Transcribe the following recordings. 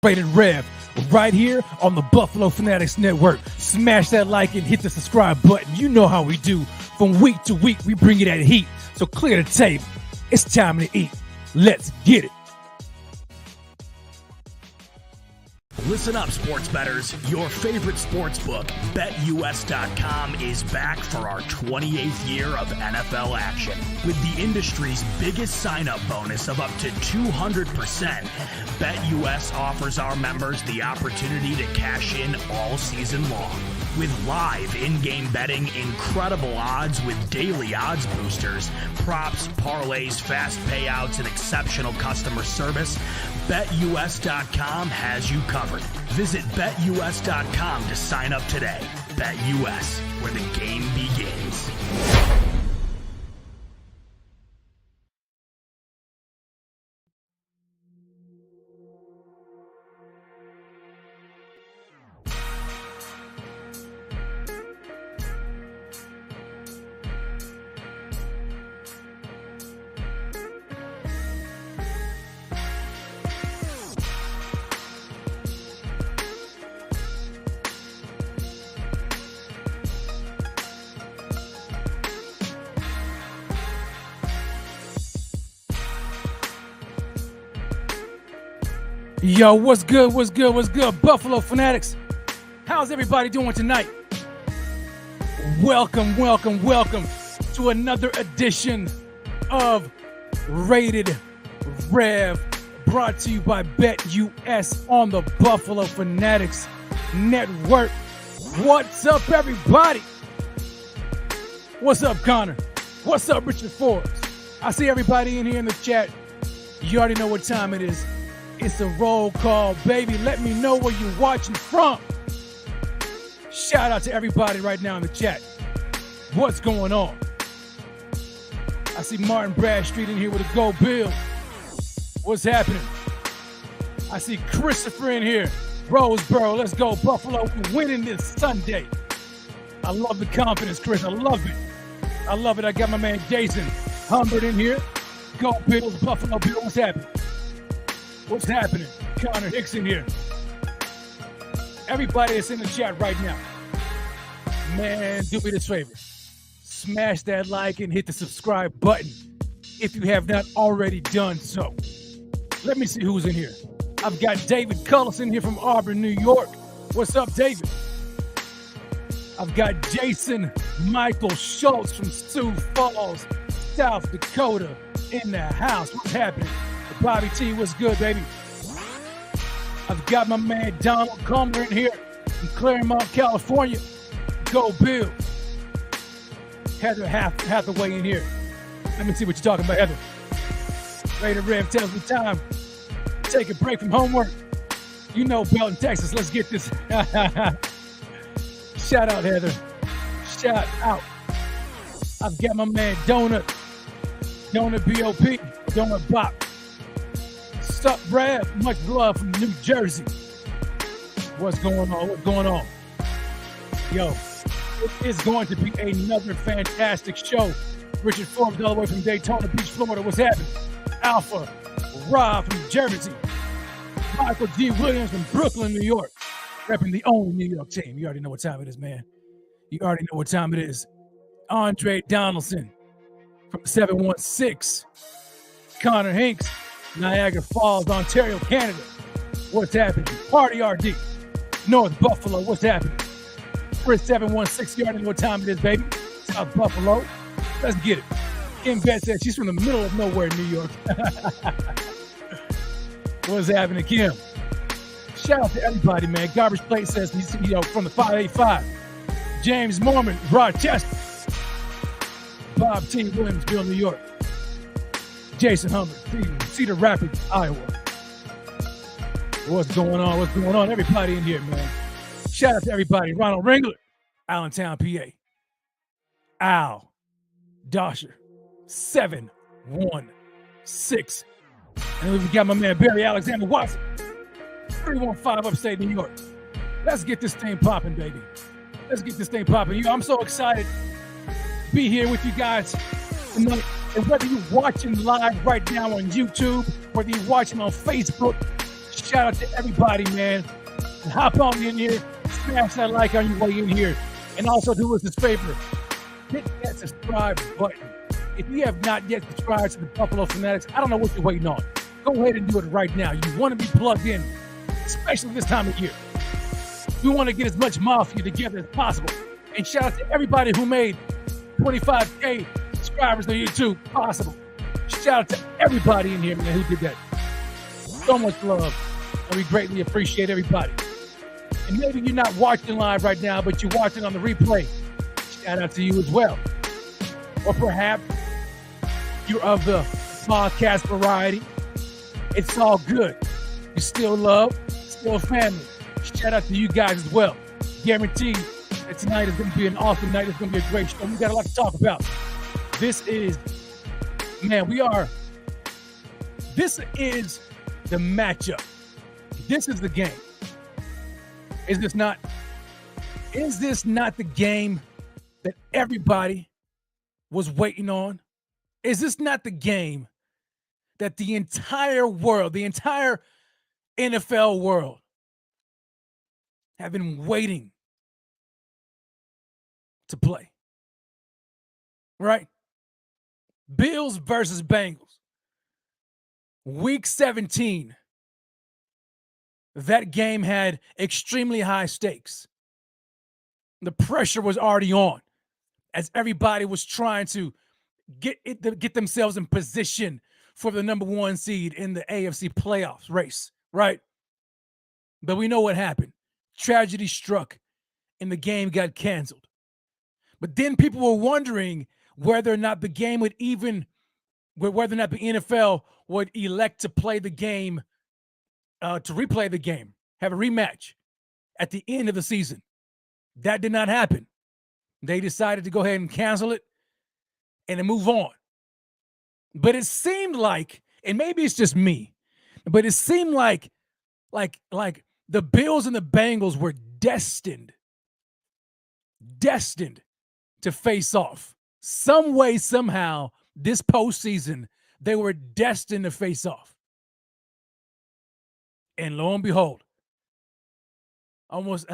Rated Rev, right here on the Buffalo Fanatics Network. Smash that like and hit the subscribe button. You know how we do. From week to week, we bring you that heat. So clear the table. It's time to eat. Let's get it. Listen up, sports bettors. Your favorite sports book, BetUS.com, is back for our 28th year of NFL action. With the industry's biggest sign-up bonus of up to 200%, BetUS offers our members the opportunity to cash in all season long. With live in-game betting, incredible odds with daily odds boosters, props, parlays, fast payouts, and exceptional customer service, BetUS.com has you covered. Visit BetUS.com to sign up today. BetUS, where the game begins. Yo, what's good? What's good? What's good? Buffalo Fanatics. How's everybody doing tonight? Welcome to another edition of Rated Rev, brought to you by BetUS on the Buffalo Fanatics Network. What's up, everybody? What's up, Connor? What's up, Richard Forbes? I see everybody in here in the chat. You already know what time it is. It's a roll call, baby. Let me know where you're watching from. Shout out to everybody right now in the chat. What's going on? I see Martin Bradstreet in here with a Go Bill. What's happening? I see Christopher in here. Roseboro, let's go. Buffalo winning this Sunday. I love the confidence, Chris. I love it. I love it. I got my man Jason Humbert in here. Go Bills, Buffalo Bills. What's happening? What's happening? Connor Hickson here. Everybody that's in the chat right now, man, do me this favor. Smash that like and hit the subscribe button if you have not already done so. Let me see who's in here. I've got David Cullis in here from Auburn, New York. What's up, David? I've got Jason Michael Schultz from Sioux Falls, South Dakota in the house. What's happening? Bobby T, what's good, baby? I've got my man Donald Comer in here from Claremont, California. Go Bill. Heather Hathaway in here. Let me see what you're talking about, Heather. Rated Rev tells me time. Take a break from homework. You know Belton, Texas. Let's get this. Shout out, Heather. Shout out. I've got my man Donut B.O.P. Donut Bop. What's up, Brad? Much love from New Jersey. What's going on? What's going on? Yo, it is going to be another fantastic show. Richard Forbes all the way from Daytona Beach, Florida. What's happening? Alpha Rob from Jersey. Michael D. Williams from Brooklyn, New York. Repping the only New York team. You already know what time it is, man. You already know what time it is. Andre Donaldson from 716. Connor Hinks, Niagara Falls, Ontario, Canada. What's happening? Party RD, North Buffalo. What's happening? Chris 716. You already know what time it is, baby. South Buffalo. Let's get it. Kim Bet says she's from the middle of nowhere in New York. What's happening, Kim? Shout out to everybody, man. Garbage Plate says he's from the 585. James Mormon, Rochester. Bob T. Williamsville, New York. Jason Hummer, Cedar Rapids, Iowa. What's going on? What's going on? Everybody in here, man. Shout out to everybody. Ronald Ringler, Allentown, PA. Al Dosher, 716. And we got my man Barry Alexander Watson, 315 upstate New York. Let's get this thing popping, baby. Let's get this thing popping. I'm so excited to be here with you guys tonight. And whether you're watching live right now on YouTube, whether you're watching on Facebook, shout out to everybody, man. And hop on in here, smash that like on your way in here. And also do us this favor. Hit that subscribe button. If you have not yet subscribed to the Buffalo Fanatics, I don't know what you're waiting on. Go ahead and do it right now. You want to be plugged in, especially this time of year. We want to get as much mafia together as possible. And shout out to everybody who made 25K subscribers on YouTube possible. Shout out to everybody in here, man, who did that. So much love. And we greatly appreciate everybody. And maybe you're not watching live right now, but you're watching on the replay. Shout out to you as well. Or perhaps you're of the podcast variety. It's all good. You still love, still family. Shout out to you guys as well. Guaranteed that tonight is going to be an awesome night. It's going to be a great show. We got a lot to talk about. This is the matchup. This is the game. Is this not the game that everybody was waiting on? Is this not the game that the entire world, the entire NFL world have been waiting to play? Right? Bills versus Bengals. Week 17. That game had extremely high stakes. The pressure was already on as everybody was trying to get themselves in position for the number one seed in the AFC playoffs race, right? But we know what happened. Tragedy struck and the game got canceled. But then people were wondering whether or not the game would whether or not the NFL would elect to play the game, to replay the game, have a rematch at the end of the season. That did not happen. They decided to go ahead and cancel it and to move on. But it seemed like, and maybe it's just me, but it seemed like the Bills and the Bengals were destined to face off. Some way, somehow, this postseason, they were destined to face off. And lo and behold, almost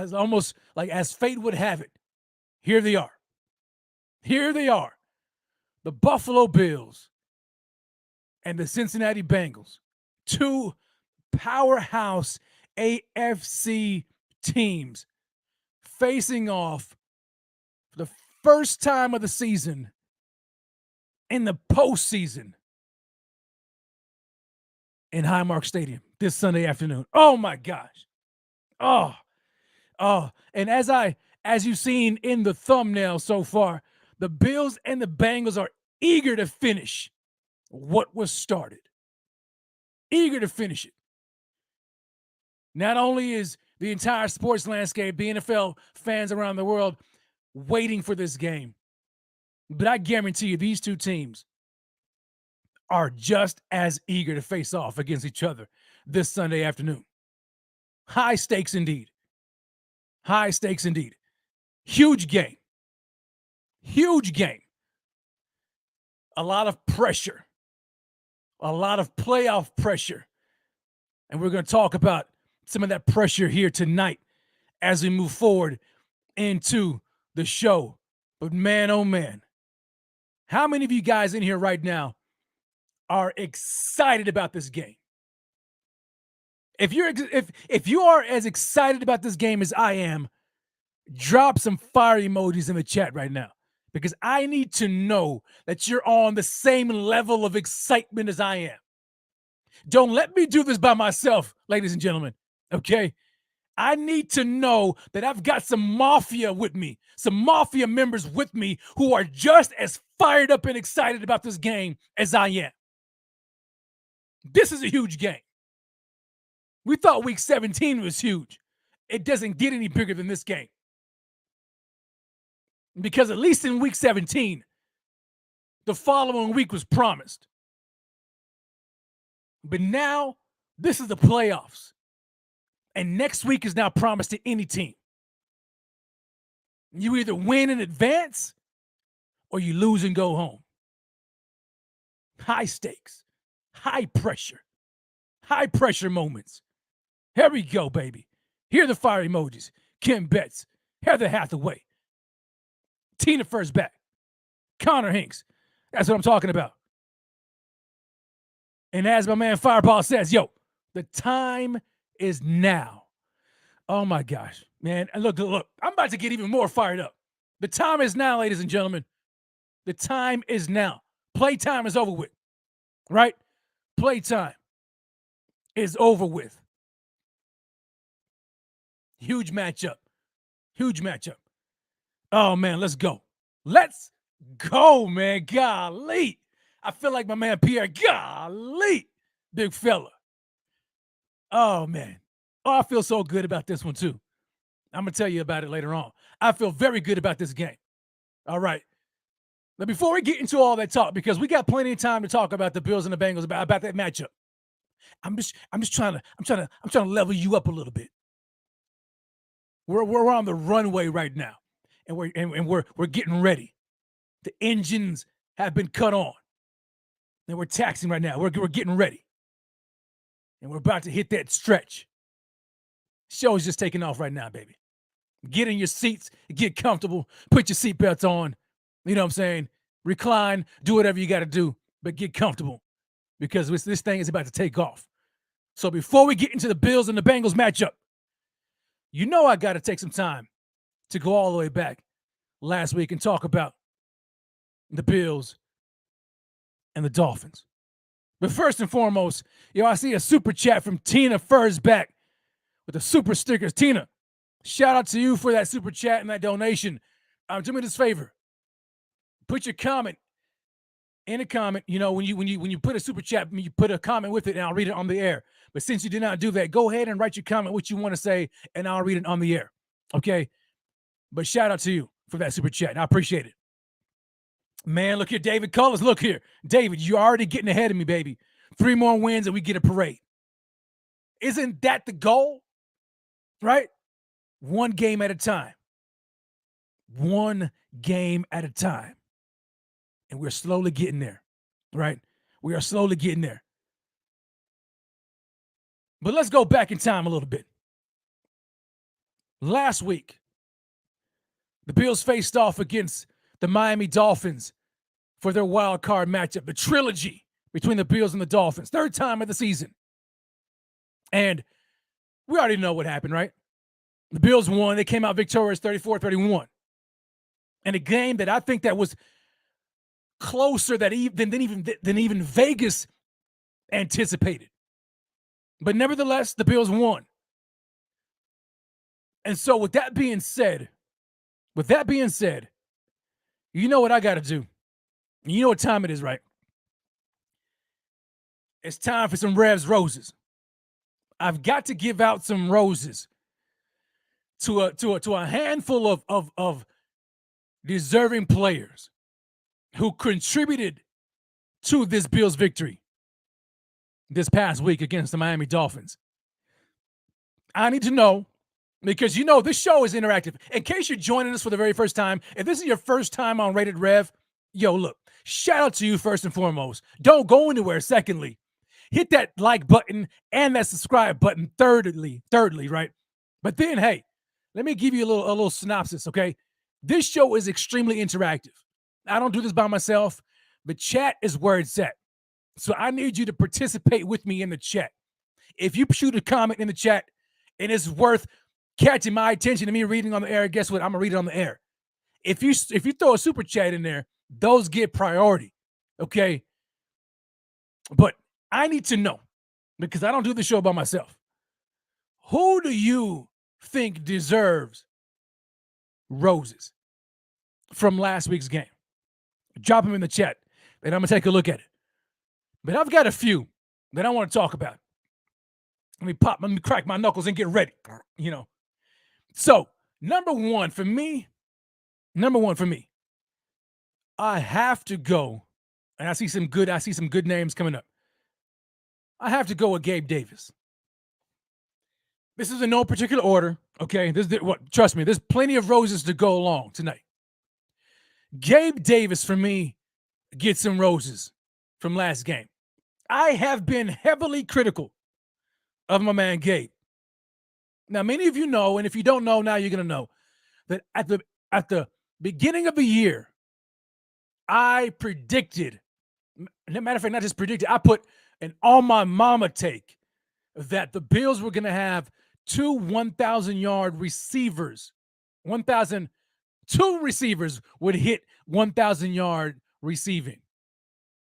like as fate would have it, here they are. Here they are. The Buffalo Bills and the Cincinnati Bengals, two powerhouse AFC teams facing off for the first time of the season in the postseason in Highmark Stadium this Sunday afternoon. Oh my gosh. Oh. And as you've seen in the thumbnail so far, the Bills and the Bengals are eager to finish what was started. Eager to finish it. Not only is the entire sports landscape, the NFL fans around the world waiting for this game, but I guarantee you these two teams are just as eager to face off against each other this Sunday afternoon. High stakes indeed. High stakes indeed. Huge game. Huge game. A lot of pressure. A lot of playoff pressure. And we're going to talk about some of that pressure here tonight as we move forward into the show. But man, oh man, how many of you guys in here right now are excited about this game? If you are as excited about this game as I am, drop some fire emojis in the chat right now, because I need to know that you're on the same level of excitement as I am. Don't let me do this by myself, ladies and gentlemen. Okay? I need to know that I've got some mafia with me, some mafia members with me who are just as fired up and excited about this game as I am. This is a huge game. We thought week 17 was huge. It doesn't get any bigger than this game. Because at least in week 17, the following week was promised. But now, this is the playoffs. And next week is now promised to any team. You either win and advance, or you lose and go home. High stakes, high pressure moments. Here we go, baby. Here are the fire emojis. Kim Betts, Heather Hathaway, Tina First Back, Connor Hinks. That's what I'm talking about. And as my man Fireball says, yo, the time is now. Oh my gosh, man. And look, I'm about to get even more fired up. The time is now, ladies and gentlemen. The time is now. Playtime is over with, right? Playtime is over with. Huge matchup. Oh, man, let's go. Let's go, man. Golly. I feel like my man Pierre. Golly. Big fella. Oh, man. Oh, I feel so good about this one, too. I'm going to tell you about it later on. I feel very good about this game. All right. Now, before we get into all that talk, because we got plenty of time to talk about the Bills and the Bengals, about that matchup. I'm just trying to level you up a little bit. We're on the runway right now, and we're getting ready. The engines have been cut on, and we're taxing right now. We're getting ready, and we're about to hit that stretch. Show's just taking off right now, baby. Get in your seats, get comfortable, put your seatbelts on. You know what I'm saying? Recline, do whatever you got to do, but get comfortable, because this thing is about to take off. So before we get into the Bills and the Bengals matchup, you know I got to take some time to go all the way back last week and talk about the Bills and the Dolphins. But first and foremost, I see a super chat from Tina Fursback with the super stickers. Tina, shout out to you for that super chat and that donation. Do me this favor. Put your comment in a comment. When you put a super chat, you put a comment with it, and I'll read it on the air. But since you did not do that, go ahead and write your comment, what you want to say, and I'll read it on the air. Okay? But shout out to you for that super chat. I appreciate it. Man, look here, David Cullis. Look here. David, you're already getting ahead of me, baby. 3 more wins and we get a parade. Isn't that the goal? Right? 1 game at a time. 1 game at a time. And we're slowly getting there. Right? We are slowly getting there. But let's go back in time a little bit. Last week, the Bills faced off against the Miami Dolphins for their wild card matchup, the trilogy between the Bills and the Dolphins, 3rd time of the season. And we already know what happened, right? The Bills won. They came out victorious 34-31. And a game that I think that was closer than even Vegas anticipated. But nevertheless, the Bills won. And so with that being said, you know what I got to do. You know what time it is, right? It's time for some Revs roses. I've got to give out some roses to a handful of deserving players who contributed to this Bills victory this past week against the Miami Dolphins. I need to know, because this show is interactive. In case you're joining us for the very first time, if this is your first time on Rated Rev, look, shout out to you first and foremost. Don't go anywhere. Secondly, hit that like button and that subscribe button. Thirdly, right? But then, hey, let me give you a little synopsis, okay? This show is extremely interactive. I don't do this by myself. The chat is where it's at. So I need you to participate with me in the chat. If you shoot a comment in the chat and it's worth catching my attention to me reading on the air, guess what? I'm gonna read it on the air. If you throw a super chat in there, those get priority. Okay. But I need to know, because I don't do the show by myself. Who do you think deserves roses from last week's game? Drop them in the chat, and I'm going to take a look at it. But I've got a few that I want to talk about. Let me crack my knuckles and get ready, So, number one for me, I have to go, and I see some good names coming up. I have to go with Gabe Davis. This is in no particular order, okay? Trust me, there's plenty of roses to go along tonight. Gabe Davis, for me, gets some roses from last game. I have been heavily critical of my man Gabe. Now, many of you know, and if you don't know, now you're going to know, that at the beginning of the year, I predicted, matter of fact, not just predicted, I put an on my mama take that the Bills were going to have two 1,000-yard receivers. 2 receivers would hit 1,000-yard receiving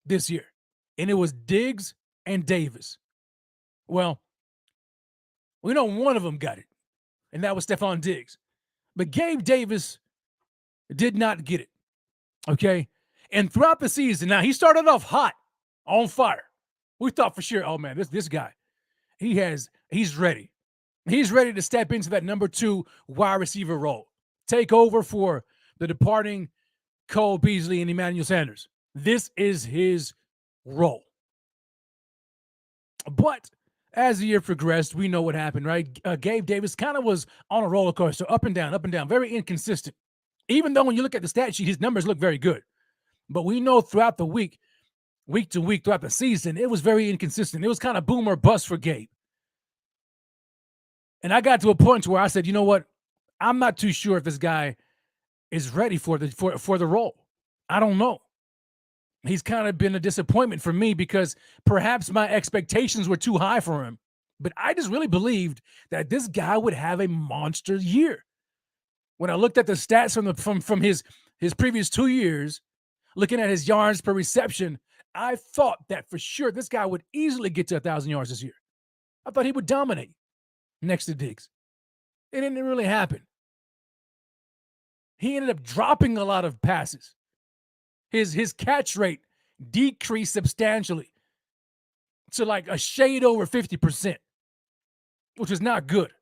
this year. And it was Diggs and Davis. Well, we know one of them got it, and that was Stephon Diggs. But Gabe Davis did not get it, okay? And throughout the season, now he started off hot, on fire. We thought for sure, oh, man, this guy, he's ready. He's ready to step into that number 2 wide receiver role, take over for the departing Cole Beasley and Emmanuel Sanders. This is his role. But as the year progressed, we know what happened, right? Gabe Davis kind of was on a roller coaster, up and down, very inconsistent. Even though when you look at the stat sheet, his numbers look very good. But we know throughout the week to week, throughout the season, it was very inconsistent. It was kind of boom or bust for Gabe. And I got to a point where I said, you know what? I'm not too sure if this guy is ready for the role. I don't know. He's kind of been a disappointment for me because perhaps my expectations were too high for him. But I just really believed that this guy would have a monster year. When I looked at the stats from his previous 2 years, looking at his yards per reception, I thought that for sure this guy would easily get to 1,000 yards this year. I thought he would dominate next to Diggs. It didn't really happen. He ended up dropping a lot of passes. His catch rate decreased substantially to like a shade over 50%, which is not good,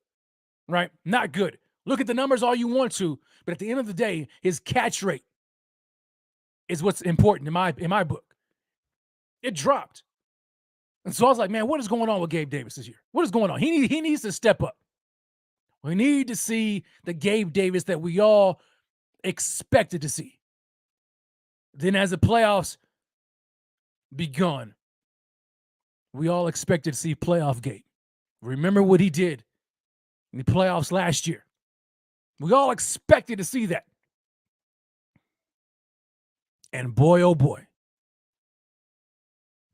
right? Not good. Look at the numbers all you want to, but at the end of the day, his catch rate is what's important in my book. It dropped. And so I was like, man, what is going on with Gabe Davis this year? What is going on? He needs to step up. We need to see the Gabe Davis that we all expected to see. Then as the playoffs begun, we all expected to see playoff Gabe. Remember what he did in the playoffs last year. We all expected to see that. And boy, oh boy,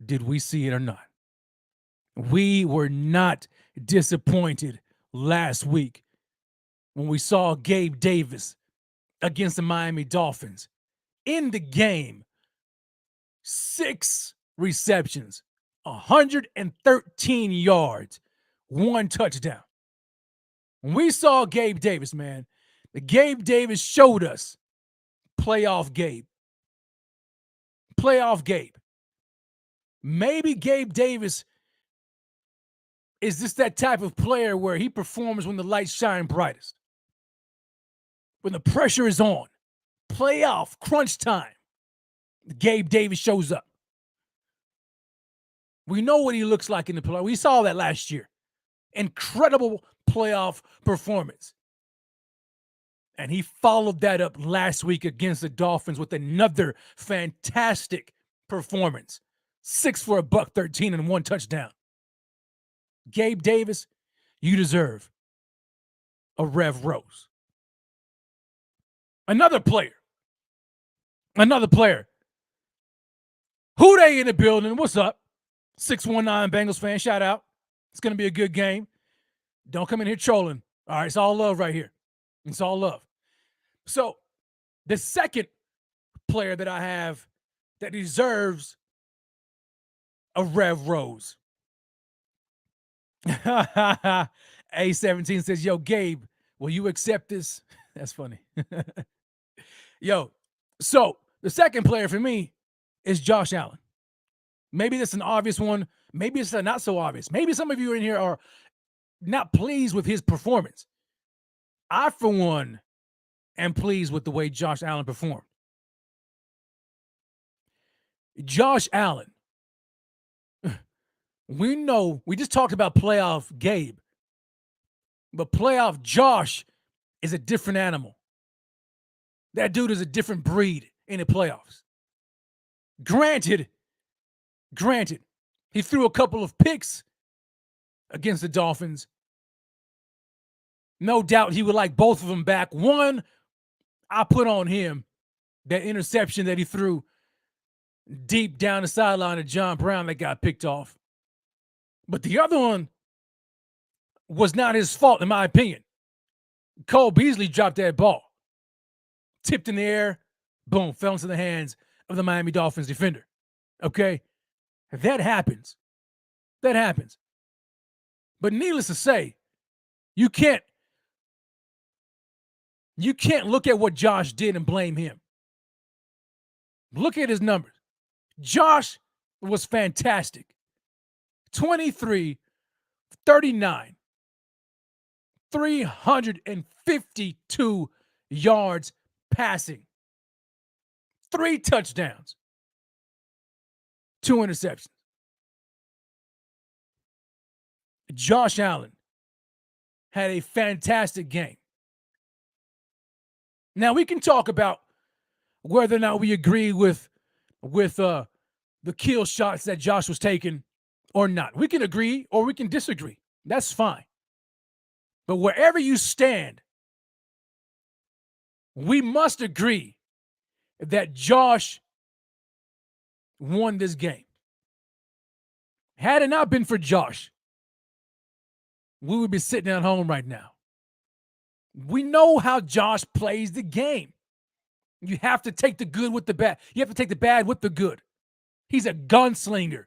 did we see it or not. We were not disappointed last week when we saw Gabe Davis against the Miami Dolphins. In the game, 6 receptions, 113 yards, 1 touchdown. When we saw Gabe Davis, man, the Gabe Davis showed us playoff Gabe. Playoff Gabe. Maybe Gabe Davis is just that type of player where he performs when the lights shine brightest. When the pressure is on. Playoff, crunch time. Gabe Davis shows up. We know what he looks like in the playoff. We saw that last year. Incredible playoff performance. And he followed that up last week against the Dolphins with another fantastic performance. 6 for $113 and 1 touchdown. Gabe Davis, you deserve a Rev Rose. Another player. Who they in the building? What's up? 619 Bengals fan, shout out. It's going to be a good game. Don't come in here trolling. All right, it's all love right here. It's all love. So the second player that I have that deserves a Rev Rose. A17 says, yo, Gabe, will you accept this? That's funny. Yo, so the second player for me is Josh Allen. Maybe that's an obvious one. Maybe it's not so obvious. Maybe some of you in here are not pleased with his performance. I, for one, am pleased with the way Josh Allen performed. Josh Allen. We know, we just talked about playoff Gabe, but playoff Josh is a different animal. That dude is a different breed in the playoffs. Granted, he threw a couple of picks against the Dolphins. No doubt he would like both of them back. One, I put on him that interception that he threw deep down the sideline of John Brown that got picked off. But the other one was not his fault, in my opinion. Cole Beasley dropped that ball. Tipped in the air, boom, fell into the hands of the Miami Dolphins defender. Okay? That happens. That happens. But needless to say, you can't look at what Josh did and blame him. Look at his numbers. Josh was fantastic. 23, 39, 352 yards passing, 3 touchdowns, 2 interceptions. Josh Allen had a fantastic game. Now we can talk about whether or not we agree with the kill shots that Josh was taking or not. We can agree or we can disagree. That's fine. But wherever you stand, we must agree that Josh won this game. Had it not been for Josh, we would be sitting at home right now. We know how Josh plays the game. You have to take the good with the bad. You have to take the bad with the good. He's a gunslinger.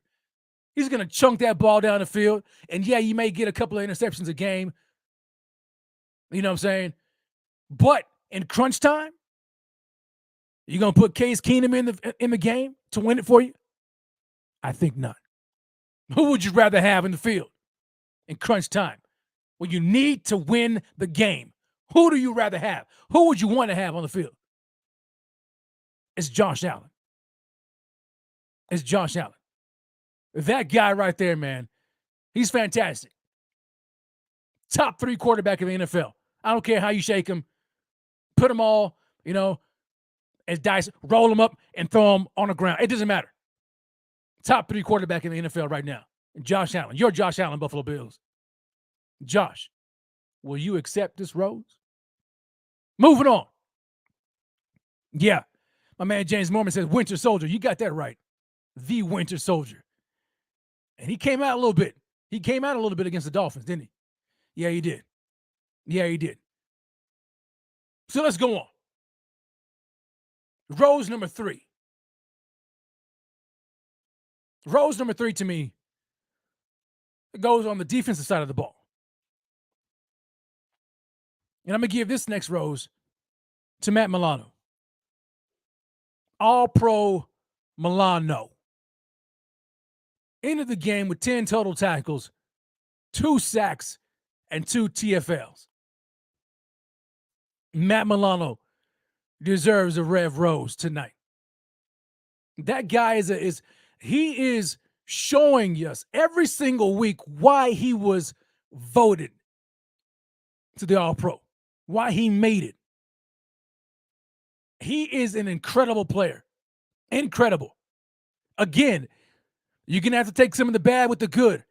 He's going to chunk that ball down the field. And yeah, you may get a couple of interceptions a game. You know what I'm saying? But in crunch time, you're going to put Case Keenum in the game to win it for you? I think not. Who would you rather have in the field in crunch time when you need to win the game? Who do you rather have? Who would you want to have on the field? It's Josh Allen. It's Josh Allen. That guy right there, man, he's fantastic. Top 3 quarterback in the NFL. I don't care how you shake him. Put them all, as dice, roll them up and throw them on the ground. It doesn't matter. Top 3 quarterback in the NFL right now. Josh Allen. You're Josh Allen, Buffalo Bills. Josh, will you accept this rose? Moving on. Yeah. My man James Mormon says, Winter Soldier. You got that right. The Winter Soldier. And he came out a little bit. He came out a little bit against the Dolphins, didn't he? Yeah, he did. Yeah, he did. So let's go on. Rose number 3. Rose number 3 to me goes on the defensive side of the ball. And I'm going to give this next rose to Matt Milano. All-Pro Milano. Ended the game with 10 total tackles, 2 sacks, and 2 TFLs. Matt Milano deserves a Rev Rose tonight. That guy is showing us every single week why he was voted to the All-Pro, why he made it. He is an incredible player. Incredible. Again, you're going to have to take some of the bad with the good.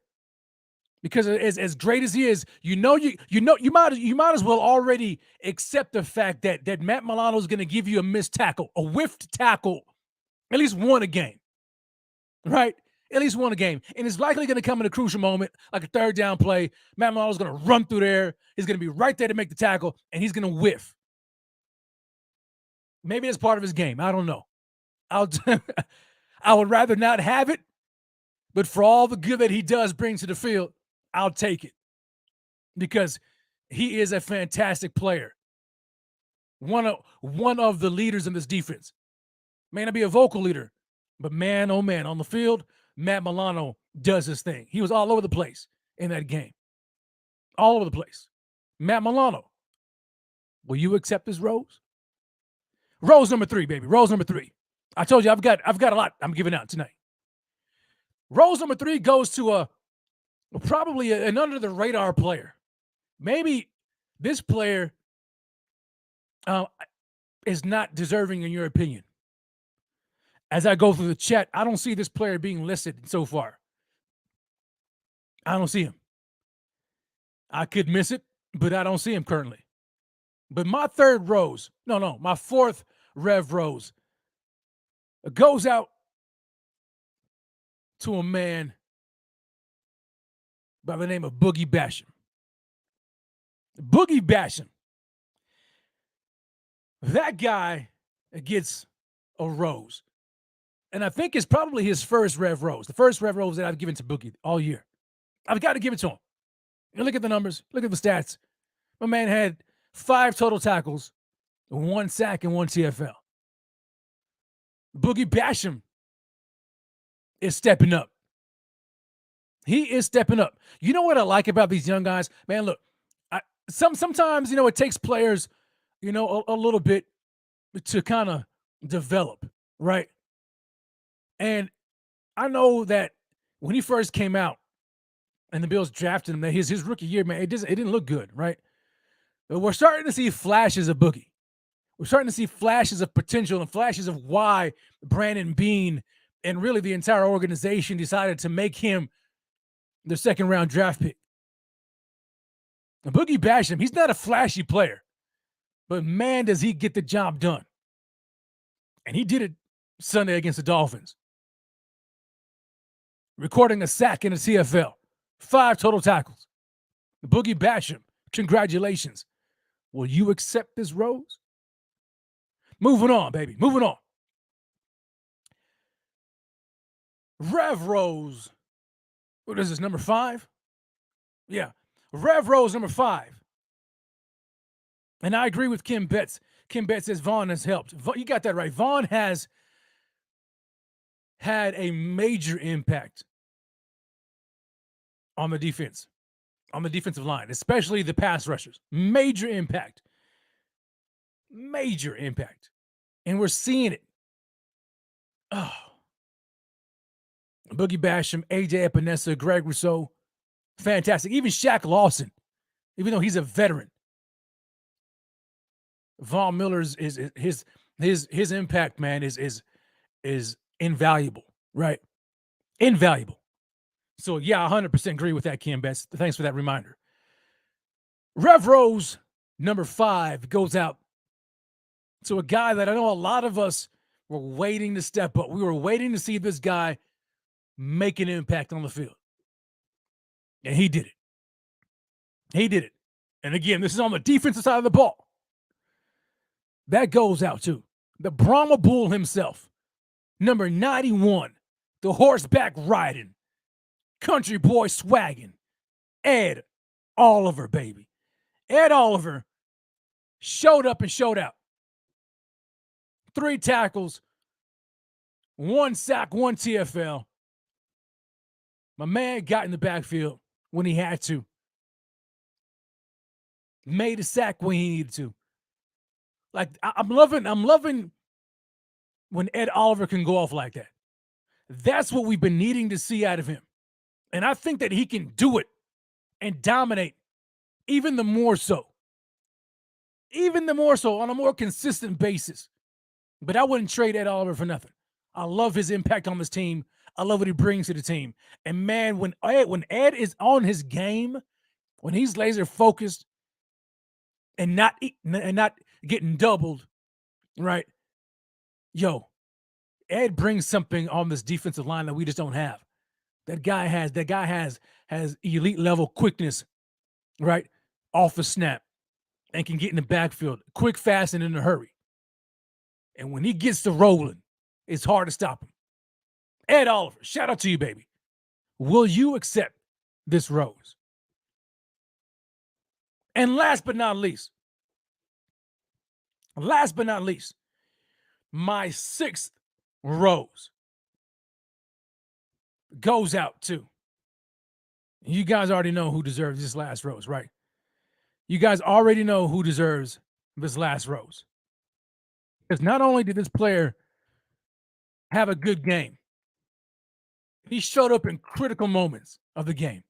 Because as great as he is, you might as well already accept the fact that Matt Milano is going to give you a missed tackle, a whiffed tackle, at least one a game, right? At least one a game, and it's likely going to come in a crucial moment, like a third down play. Matt Milano is going to run through there. He's going to be right there to make the tackle, and he's going to whiff. Maybe that's part of his game. I don't know. I would rather not have it, but for all the good that he does bring to the field, I'll take it because he is a fantastic player. One of the leaders in this defense. May not be a vocal leader, but man, oh man, on the field, Matt Milano does his thing. He was all over the place in that game. All over the place. Matt Milano, will you accept this rose? Rose number 3, baby. Rose number 3. I told you I've got a lot I'm giving out tonight. Rose number 3 goes to probably an under-the-radar player. Maybe this player is not deserving in your opinion. As I go through the chat, I don't see this player being listed so far. I don't see him. I could miss it, but I don't see him currently. But my my 4th Rev Rose goes out to a man by the name of Boogie Basham. Boogie Basham. That guy gets a rose. And I think it's probably his first Rev Rose, the first Rev Rose that I've given to Boogie all year. I've got to give it to him. And look at the numbers. Look at the stats. My man had 5 total tackles, 1 sack, and 1 TFL. Boogie Basham is stepping up. He is stepping up. You know what I like about these young guys? Man, look, sometimes, it takes players, a little bit to kind of develop, right? And I know that when he first came out and the Bills drafted him, that his rookie year, man, it didn't look good, right? But we're starting to see flashes of Boogie. We're starting to see flashes of potential and flashes of why Brandon Beane and really the entire organization decided to make him the 2nd-round draft pick. And Boogie Basham, he's not a flashy player, but man, does he get the job done. And he did it Sunday against the Dolphins. Recording a sack in a CFL. 5 total tackles. Boogie Basham, congratulations. Will you accept this rose? Moving on, baby. Moving on. Rev Rose. What is this, number 5? Yeah. Rev Rose, number 5. And I agree with Kim Betts. Kim Betts says Vaughn has helped. You got that right. Vaughn has had a major impact on the defense, on the defensive line, especially the pass rushers. Major impact. Major impact. And we're seeing it. Oh. Boogie Basham, AJ Epinesa, Greg Rousseau. Fantastic. Even Shaq Lawson, even though he's a veteran. Von Miller's is his impact, man, is invaluable, right? Invaluable. So yeah, 100% agree with that, Kim Betts. Thanks for that reminder. Rev Rose, number 5, goes out to a guy that I know a lot of us were waiting to step up. We were waiting to see this guy make an impact on the field. And he did it. He did it. And again, this is on the defensive side of the ball. That goes out to the Brahma Bull himself, number 91, the horseback riding, country boy swagging, Ed Oliver, baby. Ed Oliver showed up and showed out. 3 tackles, 1 sack, 1 TFL. My man got in the backfield when he had to. Made a sack when he needed to. Like, I'm loving when Ed Oliver can go off like that. That's what we've been needing to see out of him. And I think that he can do it and dominate even the more so. Even the more so on a more consistent basis. But I wouldn't trade Ed Oliver for nothing. I love his impact on this team. I love what he brings to the team. And man, when Ed is on his game, when he's laser focused and not getting doubled, right? Yo, Ed brings something on this defensive line that we just don't have. That guy has elite level quickness, right? Off the snap and can get in the backfield quick, fast, and in a hurry. And when he gets to rolling, it's hard to stop him. Ed Oliver, shout out to you, baby. Will you accept this rose? And last but not least, my sixth rose goes out to. You guys already know who deserves this last rose, right? You guys already know who deserves this last rose. Because not only did this player have a good game, he showed up in critical moments of the game.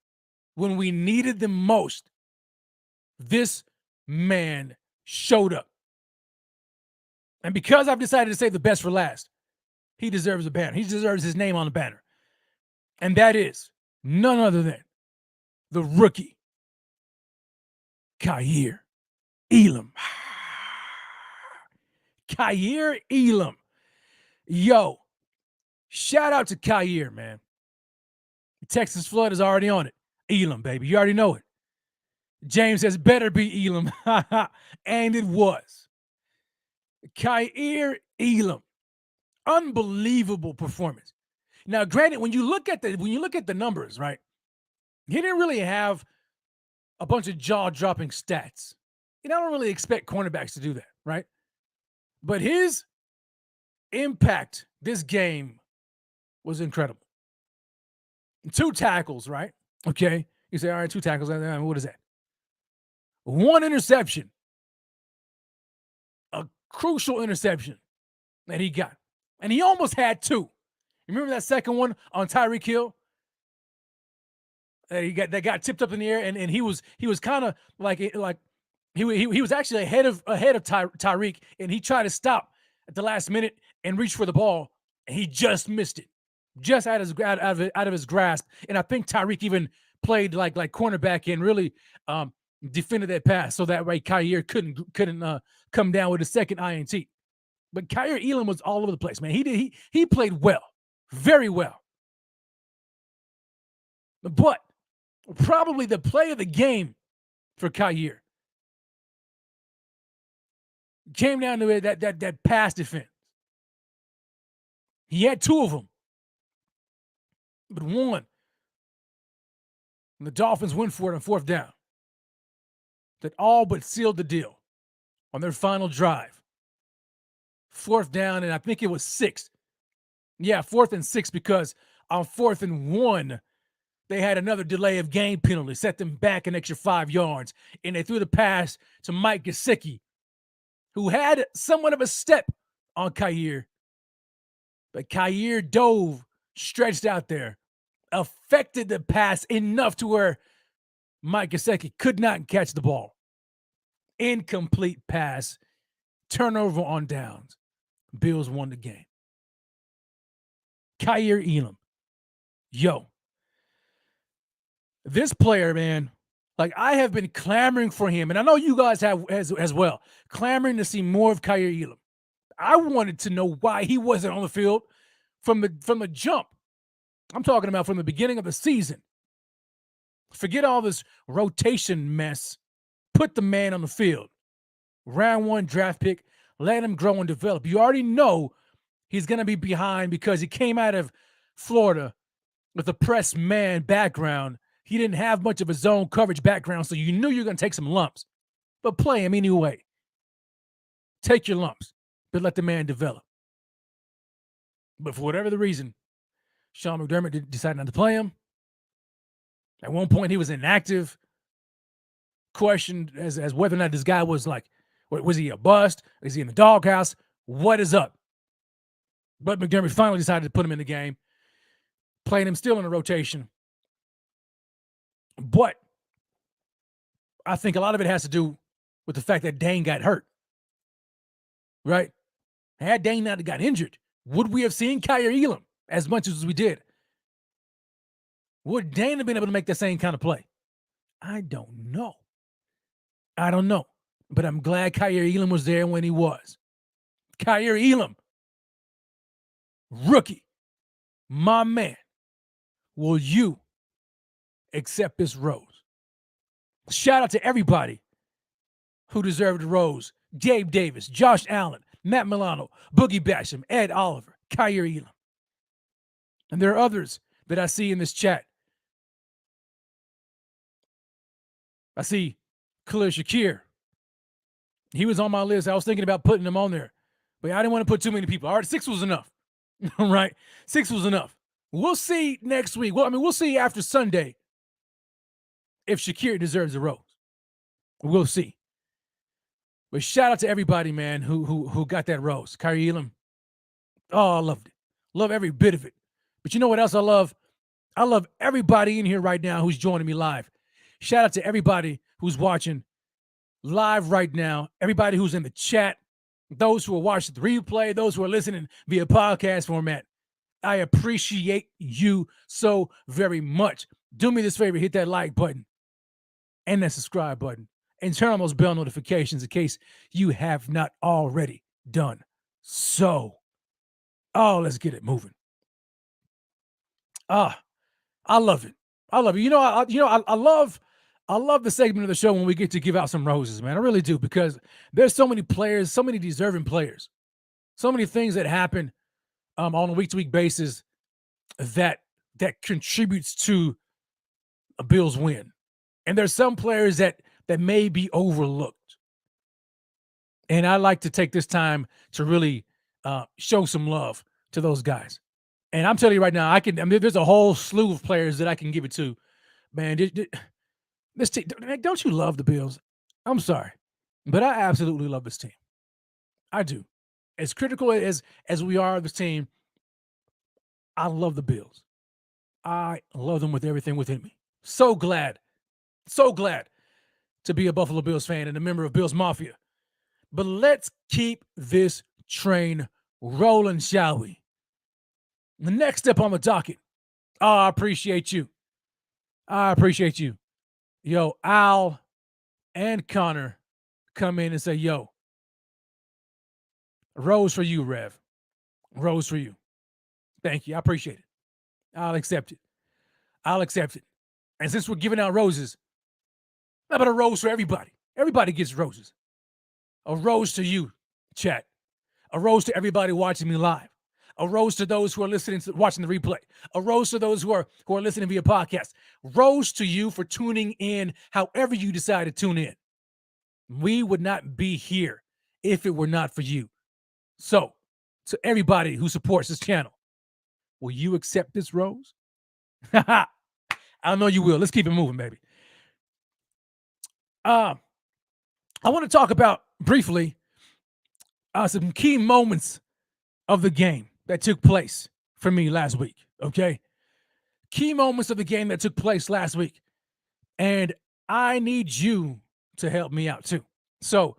When we needed them most, this man showed up. And because I've decided to save the best for last, he deserves a banner. He deserves his name on the banner. And that is none other than the rookie, Kaiir Elam. Kaiir Elam. Yo, shout out to Kaiir, man. The Texas Flood is already on it. Elam, baby. You already know it. James says, better be Elam. And it was. Kaiir Elam. Unbelievable performance. Now, granted, when you look at the numbers, right? He didn't really have a bunch of jaw-dropping stats. You don't really expect cornerbacks to do that, right? But his impact this game was incredible. 2 tackles, right? Okay. You say, all right, 2 tackles. What is that? 1 interception. A crucial interception that he got. And he almost had 2. Remember that second one on Tyreek Hill? That got tipped up in the air, and he was kind of like he was actually ahead of Tyreek, and he tried to stop at the last minute and reach for the ball, and he just missed it, just out of his grasp. And I think Tyreek even played like cornerback and really defended that pass, so that way Kaiir couldn't come down with a second INT. But Kaiir Elam was all over the place, man. He played well, very well. But probably the play of the game for Kaiir came down to that pass defense. He had 2 of them, but one, and the Dolphins went for it on 4th down, that all but sealed the deal on their final drive. 4th down, and I think it was 6th. Yeah, 4th and 6, because on 4th and 1, they had another delay of game penalty, set them back an extra 5 yards, and they threw the pass to Mike Gesicki, who had somewhat of a step on Kaiir. But Kaiir dove, stretched out there, affected the pass enough to where Mike Gesicki could not catch the ball. Incomplete pass, turnover on downs. Bills won the game. Kaiir Elam. Yo. This player, man, like I have been clamoring for him, and I know you guys have as well, clamoring to see more of Kaiir Elam. I wanted to know why he wasn't on the field from the jump. I'm talking about from the beginning of the season. Forget all this rotation mess. Put the man on the field. Round 1 draft pick. Let him grow and develop. You already know he's going to be behind because he came out of Florida with a press man background. He didn't have much of a zone coverage background, so you knew you were going to take some lumps. But play him anyway. Take your lumps, but let the man develop. But for whatever the reason, Sean McDermott decided not to play him. At one point, he was inactive. Questioned as whether or not this guy was like, was he a bust? Is he in the doghouse? What is up? But McDermott finally decided to put him in the game. Playing him still in the rotation. But I think a lot of it has to do with the fact that Dane got hurt. Right? Had Dane not got injured, would we have seen Kaiir Elam as much as we did? Would Dane have been able to make the same kind of play? I don't know. But I'm glad Kaiir Elam was there when he was. Kaiir Elam, rookie, my man. Will you accept this rose? Shout out to everybody who deserved the rose. Gabe Davis, Josh Allen, Matt Milano, Boogie Basham, Ed Oliver, Kaiir Elam. And there are others that I see in this chat. I see Khalil Shakir. He was on my list. I was thinking about putting him on there, but I didn't want to put too many people. All right, 6 was enough. All right, 6 was enough. We'll see next week. Well, we'll see after Sunday if Shakir deserves a rose. We'll see. But shout out to everybody, man, who got that rose. Kaiir Elam. Oh, I loved it. Love every bit of it. But you know what else I love? I love everybody in here right now who's joining me live. Shout out to everybody who's watching live right now, everybody who's in the chat, those who are watching the replay, those who are listening via podcast format. I appreciate you so very much. Do me this favor, hit that like button and that subscribe button and turn on those bell notifications in case you have not already done so. Oh, let's get it moving. I love it. I love it. I love the segment of the show when we get to give out some roses, man. I really do, because there's so many players, so many deserving players, so many things that happen on a week-to-week basis that contributes to a Bills win. And there's some players that may be overlooked. And I like to take this time to really show some love to those guys. And I'm telling you right now, there's a whole slew of players that I can give it to. Man, this team, don't you love the Bills? I'm sorry, but I absolutely love this team. I do. As critical as we are of this team, I love the Bills. I love them with everything within me. So glad to be a Buffalo Bills fan and a member of Bills Mafia. But let's keep this train rolling, shall we? The next step on the docket. Oh, I appreciate you. Yo, Al and Connor come in and say, yo, rose for you, Rev. Rose for you. Thank you. I appreciate it. I'll accept it. And since we're giving out roses, how about a rose for everybody? Everybody gets roses. A rose to you, chat. A rose to everybody watching me live. A rose to those who are watching the replay. A rose to those who are listening via podcast. Rose to you for tuning in however you decide to tune in. We would not be here if it were not for you. So, to everybody who supports this channel, will you accept this rose? I know you will. Let's keep it moving, baby. I want to talk about briefly some key moments of the game that took place for me last week, okay? Key moments of the game that took place last week. And I need you to help me out too. So,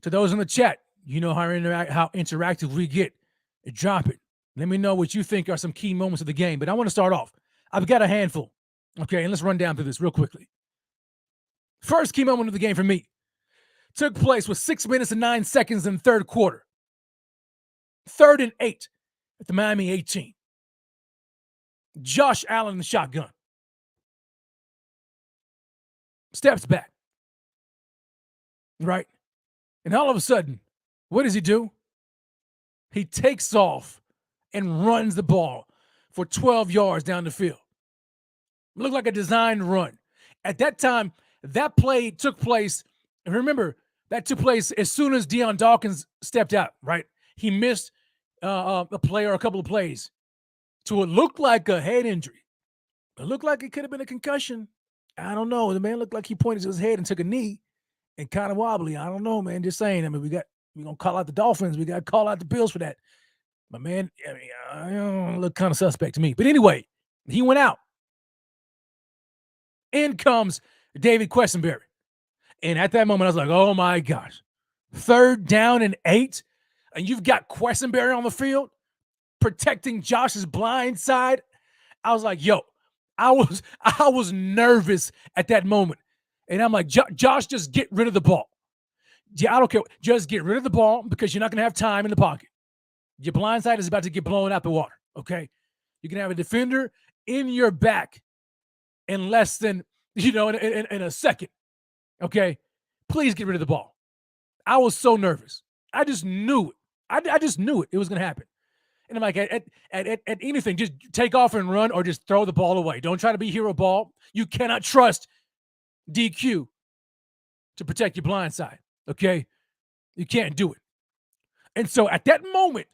to those in the chat, you know how interactive we get. Drop it. Let me know what you think are some key moments of the game. But I want to start off. I've got a handful, okay? And let's run down through this real quickly. First key moment of the game for me took place with 6 minutes and 9 seconds in the third quarter. 3rd and 8 at the Miami 18. Josh Allen in the shotgun. Steps back. Right? And all of a sudden, what does he do? He takes off and runs the ball for 12 yards down the field. It looked like a designed run. At that time, that play took place. And remember, that took place as soon as Deion Dawkins stepped out, right? He missed a play or a couple of plays to what looked like a head injury. It looked like it could have been a concussion. I don't know. The man looked like he pointed to his head and took a knee and kind of wobbly. I don't know, man. Just saying. I mean, we're going to call out the Dolphins. We got to call out the Bills for that. But, man, I mean, look kind of suspect to me. But anyway, he went out. In comes David Quessenberry. And at that moment, I was like, oh, my gosh. 3rd down and 8, and you've got Quessenberry on the field protecting Josh's blind side. I was like, yo, I was nervous at that moment. And I'm like, Josh, just get rid of the ball. Yeah, I don't care. Just get rid of the ball because you're not going to have time in the pocket. Your blind side is about to get blown out the water, okay? You can have a defender in your back in less than, in a second, okay? Please get rid of the ball. I was so nervous. I just knew it. I just knew it was going to happen. And I'm like, at anything, just take off and run or just throw the ball away. Don't try to be hero ball. You cannot trust DQ to protect your blind side, okay? You can't do it. And so at that moment,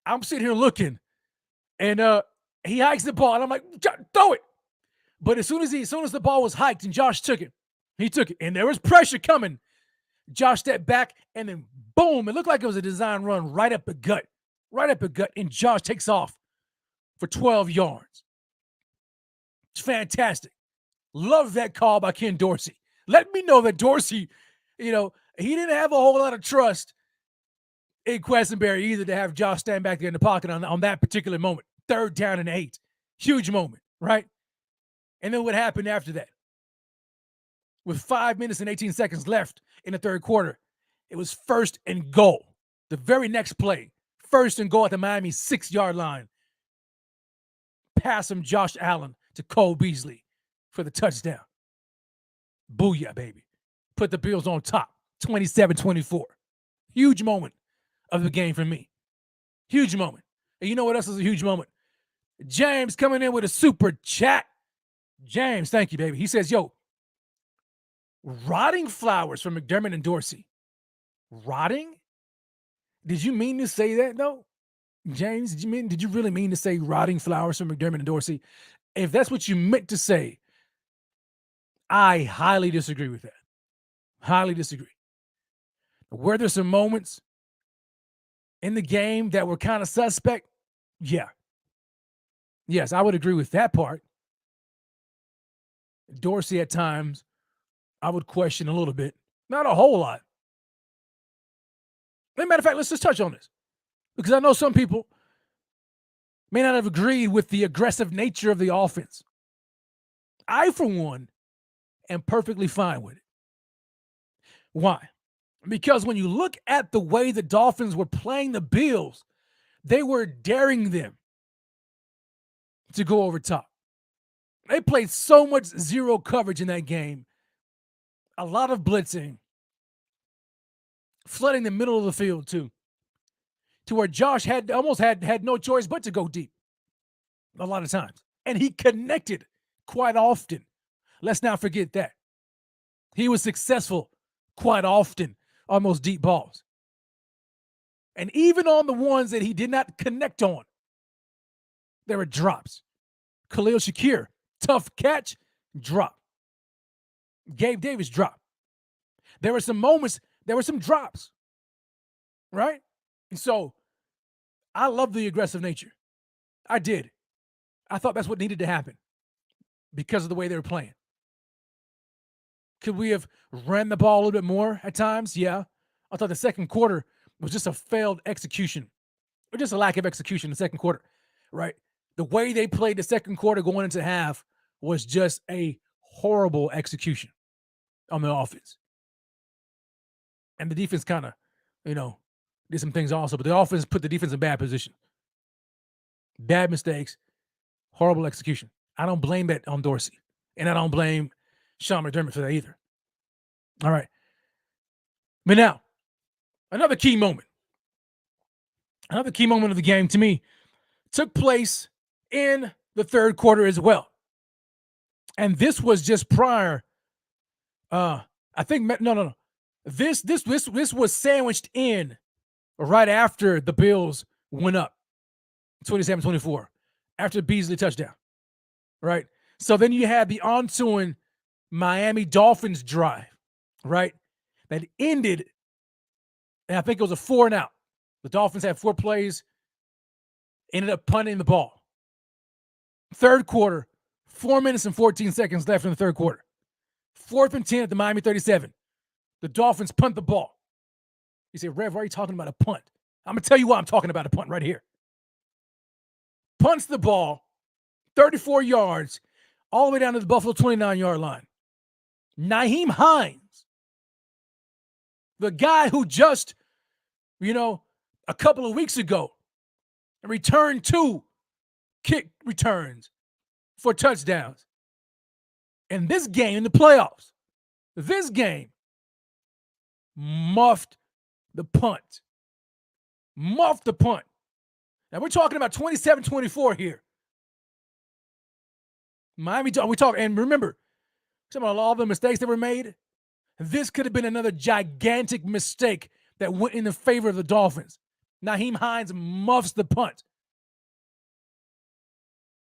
I'm sitting here looking, and he hikes the ball, and I'm like, throw it. But as soon as the ball was hiked and Josh took it, he took it, and there was pressure coming. Josh stepped back, and then boom, it looked like it was a design run right up the gut, and Josh takes off for 12 yards. It's fantastic. Love that call by Ken Dorsey. Let me know that Dorsey, he didn't have a whole lot of trust in Quessenberry either to have Josh stand back there in the pocket on that particular moment. 3rd down and 8. Huge moment, right? And then what happened after that? With 5 minutes and 18 seconds left in the third quarter, it was 1st and goal. The very next play, 1st and goal at the Miami 6-yard line. Pass from Josh Allen to Cole Beasley for the touchdown. Booyah, baby. Put the Bills on top, 27-24. Huge moment of the game for me. Huge moment. And you know what else is a huge moment? James coming in with a super chat. James, thank you, baby. He says, yo, rotting flowers from McDermott and Dorsey. Rotting? Did you mean to say that, though? James, did you really mean to say rotting flowers from McDermott and Dorsey? If that's what you meant to say, I highly disagree with that. Highly disagree. Were there some moments in the game that were kind of suspect? Yeah. Yes, I would agree with that part. Dorsey at times, I would question a little bit. Not a whole lot. As a matter of fact, let's just touch on this. Because I know some people may not have agreed with the aggressive nature of the offense. I, for one, am perfectly fine with it. Why? Because when you look at the way the Dolphins were playing the Bills, they were daring them to go over top. They played so much zero coverage in that game. A lot of blitzing. Flooding the middle of the field, too. To where Josh almost had no choice but to go deep. A lot of times. And he connected quite often. Let's not forget that. He was successful quite often on those deep balls. And even on the ones that he did not connect on, there were drops. Khalil Shakir, tough catch, drop. Gabe Davis, drop. There were some moments, there were some drops, right? And so I love the aggressive nature. I did. I thought that's what needed to happen because of the way they were playing. Could we have ran the ball a little bit more at times? Yeah. I thought the second quarter was just a failed execution, or just a lack of execution in the second quarter, right? The way they played the second quarter going into half was just a horrible execution on the offense. And the defense kind of, did some things also, but the offense put the defense in bad position. Bad mistakes, horrible execution. I don't blame that on Dorsey, and I don't blame Sean McDermott for that either. All right. But now, another key moment of the game to me took place in the third quarter as well. And this was just prior. This was sandwiched in right after the Bills went up 27-24 after the Beasley touchdown, right? So then you had the ensuing Miami Dolphins drive, right? That ended, and I think it was a 4-and-out. The Dolphins had 4 plays, ended up punting the ball. Third quarter, 4 minutes and 14 seconds left in the third quarter. 4th and 10 at the Miami 37. The Dolphins punt the ball. You say, Rev, why are you talking about a punt? I'm going to tell you why I'm talking about a punt right here. Punts the ball 34 yards all the way down to the Buffalo 29-yard line. Nyheim Hines, the guy who just, a couple of weeks ago returned 2 kick returns for touchdowns. And this game in the playoffs, this game muffed the punt. Muffed the punt. Now we're talking about 27-24 here. Miami, we talk, and remember, some of all the mistakes that were made, this could have been another gigantic mistake that went in the favor of the Dolphins. Nyheim Hines muffs the punt.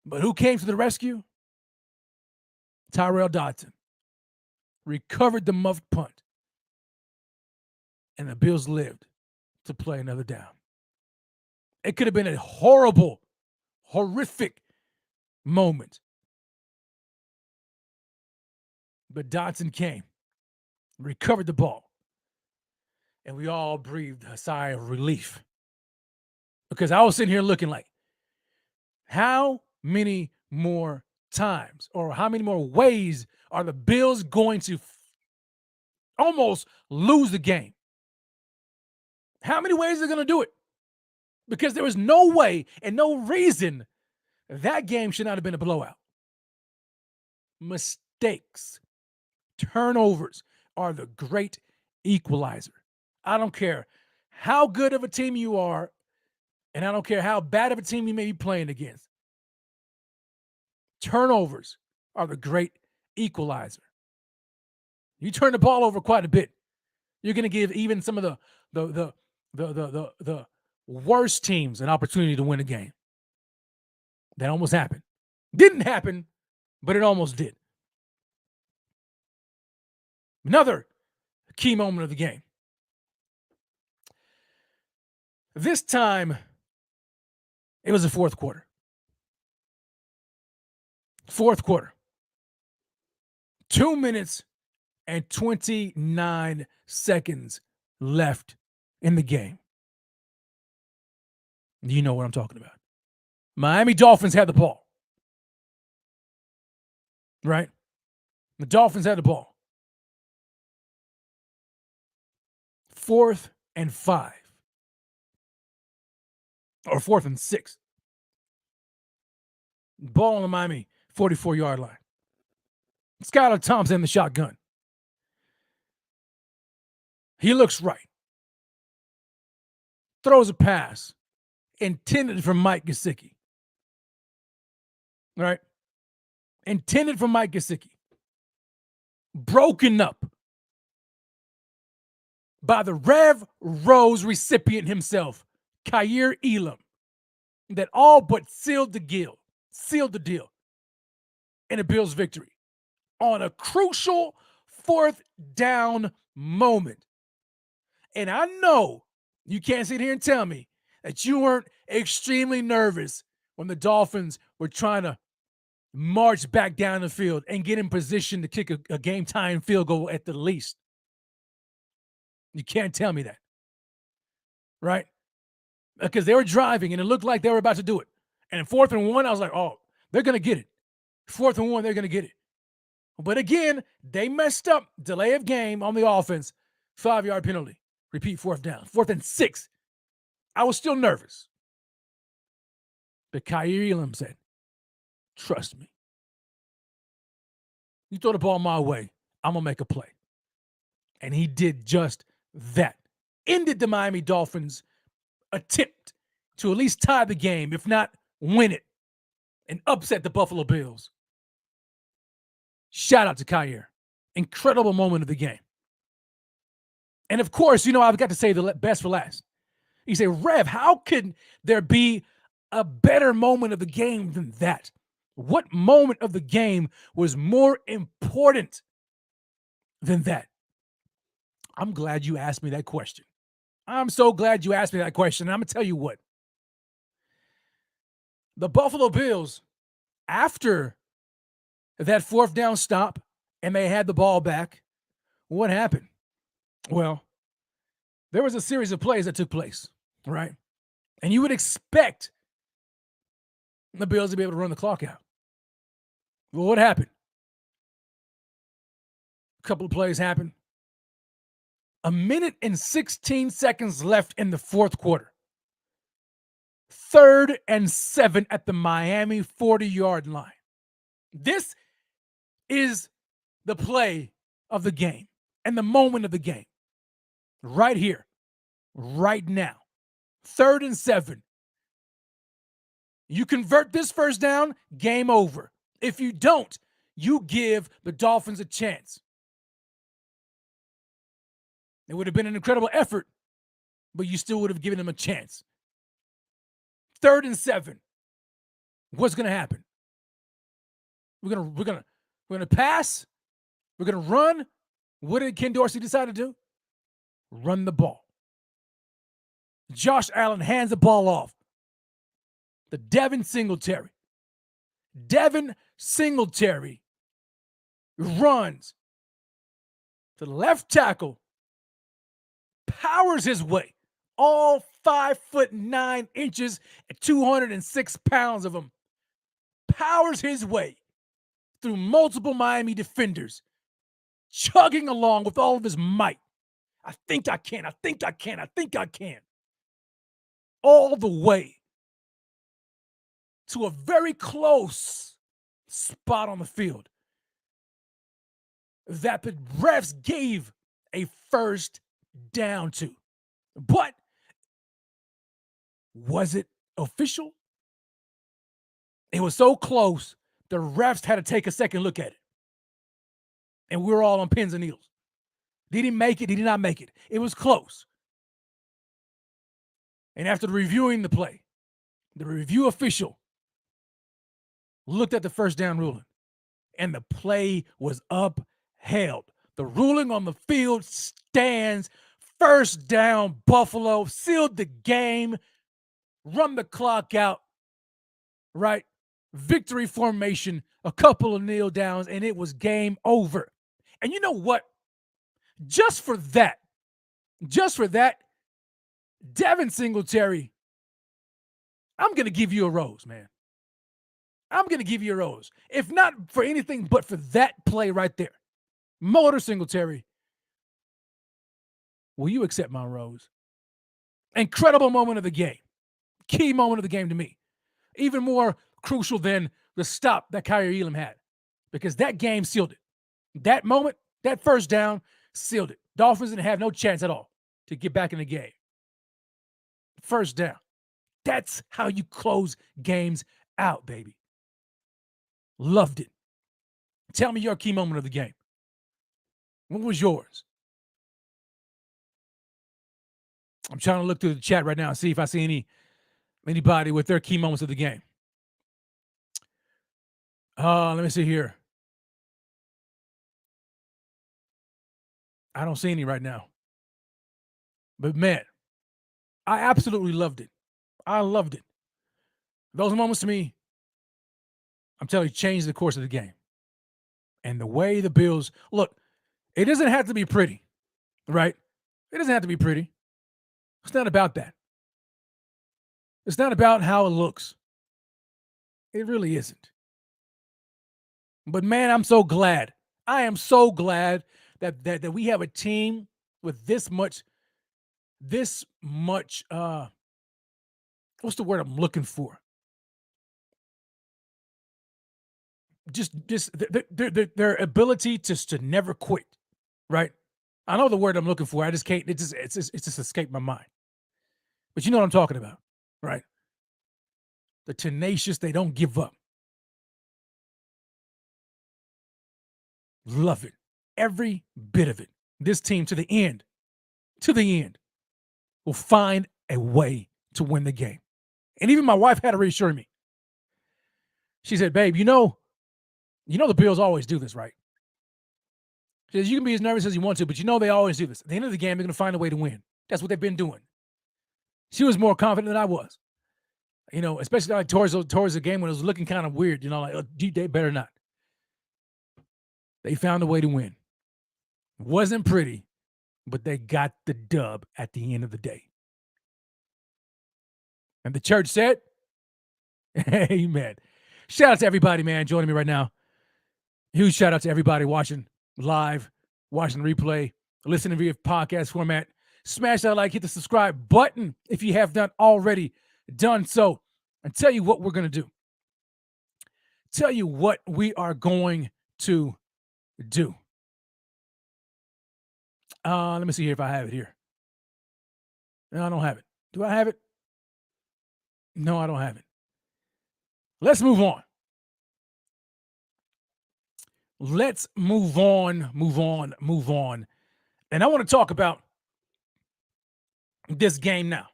But who came to the rescue? Tyrell Dodson recovered the muffed punt. And the Bills lived to play another down. It could have been a horrible, horrific moment. But Dodson came, recovered the ball, and we all breathed a sigh of relief. Because I was sitting here looking like, how many more times or how many more ways are the Bills going to almost lose the game? How many ways are they going to do it? Because there was no way and no reason that game should not have been a blowout. Mistakes, turnovers are the great equalizer. I don't care how good of a team you are, and I don't care how bad of a team you may be playing against. Turnovers are the great equalizer. You turn the ball over quite a bit, you're going to give even some of the worst teams an opportunity to win a game. That almost happened. Didn't happen, but it almost did. Another key moment of the game. This time, it was the fourth quarter. Fourth quarter. 2 minutes and 29 seconds left in the game. You know what I'm talking about. Miami Dolphins had the ball. Right? The Dolphins had the ball. 4th and 5. Or 4th and 6. Ball on the Miami 44-yard line. Skylar Thompson in the shotgun. He looks right. Throws a pass intended for Mike Gesicki. Right? Intended for Mike Gesicki. Broken up by the Rev Rose recipient himself, Kaiir Elam, that all but sealed the deal in a Bills victory on a crucial 4th down moment. And I know you can't sit here and tell me that you weren't extremely nervous when the Dolphins were trying to march back down the field and get in position to kick a game-tying field goal at the least. You can't tell me that. Right? Because they were driving, and it looked like they were about to do it. And in 4th and 1, I was like, oh, they're going to get it. 4th and 1, they're going to get it. But again, they messed up. Delay of game on the offense. 5-yard penalty. Repeat 4th down. 4th and 6. I was still nervous. But Kaiir Elam said, trust me. You throw the ball my way, I'm going to make a play. And he did just that. Ended the Miami Dolphins' attempt to at least tie the game, if not win it, and upset the Buffalo Bills. Shout out to Kaiir. Incredible moment of the game. And of course, I've got to say the best for last. You say, Rev, how could there be a better moment of the game than that? What moment of the game was more important than that? I'm glad you asked me that question. I'm so glad you asked me that question. And I'm going to tell you what. The Buffalo Bills, after that 4th down stop and they had the ball back, what happened? Well, there was a series of plays that took place, right? And you would expect the Bills to be able to run the clock out. Well, what happened? A couple of plays happened. A minute and 16 seconds left in the fourth quarter. 3rd and 7 at the Miami 40-yard line. This is the play of the game and the moment of the game. Right here, right now. 3rd and 7. You convert this first down, game over. If you don't, you give the Dolphins a chance. It would have been an incredible effort, but you still would have given them a chance. 3rd and 7. What's going to happen? We're gonna pass. We're gonna run. What did Ken Dorsey decide to do? Run the ball. Josh Allen hands the ball off to Devin Singletary. Devin Singletary runs to the left tackle, powers his way, all 5'9" and 206 pounds of him, powers his way through multiple Miami defenders, chugging along with all of his might. I think I can. All the way to a very close spot on the field that the refs gave a first down to. But was it official? It was so close, the refs had to take a second look at it. And we were all on pins and needles. Did he make it? Did he not make it? It was close. And after reviewing the play, the review official looked at the first down ruling, and the play was upheld. The ruling on the field stands. First down, Buffalo, sealed the game, run the clock out, right? Victory formation, a couple of kneel downs, and it was game over. And you know what? Just for that, Devin Singletary, I'm going to give you a rose, man. I'm going to give you a rose. If not for anything but for that play right there. Motor Singletary, will you accept my rose? Incredible moment of the game. Key moment of the game to me. Even more crucial than the stop that Kyrie Elam had. Because that game sealed it. That moment, that first down, sealed it. Dolphins didn't have no chance at all to get back in the game. First down. That's how you close games out, baby. Loved it. Tell me your key moment of the game. What was yours? I'm trying to look through the chat right now and see if I see anybody with their key moments of the game. Let me see here. I don't see any right now. But man, I absolutely loved it. I loved it. Those moments to me, I'm telling you, changed the course of the game. And the way the Bills, look, it doesn't have to be pretty, right? It doesn't have to be pretty. It's not about that. It's not about how it looks. It really isn't. But man, I'm so glad. I am so glad that we have a team with this much, what's the word I'm looking for? Just their ability to never quit, right? I know the word I'm looking for. I just can't. It's just escaped my mind. But you know what I'm talking about, right? The tenacious, they don't give up. Love it. Every bit of it. This team to the end, will find a way to win the game. And even my wife had to reassure me. She said, babe, you know the Bills always do this, right? She says, you can be as nervous as you want to, but you know they always do this. At the end of the game, they're going to find a way to win. That's what they've been doing. She was more confident than I was. You know, especially like towards the game when it was looking kind of weird, you know, like, oh, they better not. They found a way to win. It wasn't pretty, but they got the dub at the end of the day. And the church said, amen. Shout out to everybody, man, joining me right now. Huge shout out to everybody watching live, watching the replay, listening via podcast format. Smash that like, hit the subscribe button if you have not already done so. And tell you what we're going to do. Tell you what we are going to do. Let me see here if I have it here. No, I don't have it. Do I have it? No, I don't have it. Let's move on. Let's move on. And I want to talk about this game now.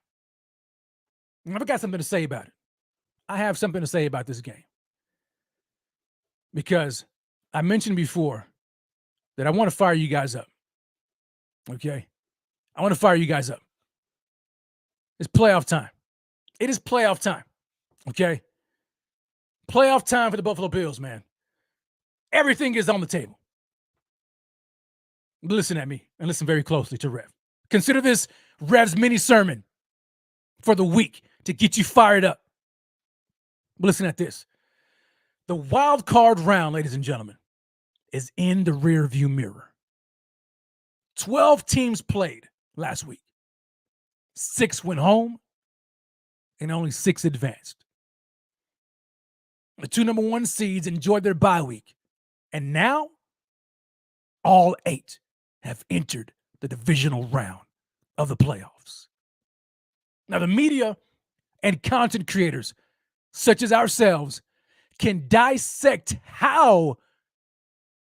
I've got something to say about it. I have something to say about this game. Because I mentioned before that I want to fire you guys up. Okay? I want to fire you guys up. It's playoff time. It is playoff time. Okay? Playoff time for the Buffalo Bills, man. Everything is on the table. Listen at me and listen very closely to Rev. Consider this Rev's mini sermon for the week to get you fired up. Listen at this. The wild card round, ladies and gentlemen, is in the rearview mirror. 12 teams played last week. 6 went home and only 6 advanced. The 2 number 1 seeds enjoyed their bye week. And now, all 8 have entered the divisional round of the playoffs. Now, the media and content creators, such as ourselves, can dissect how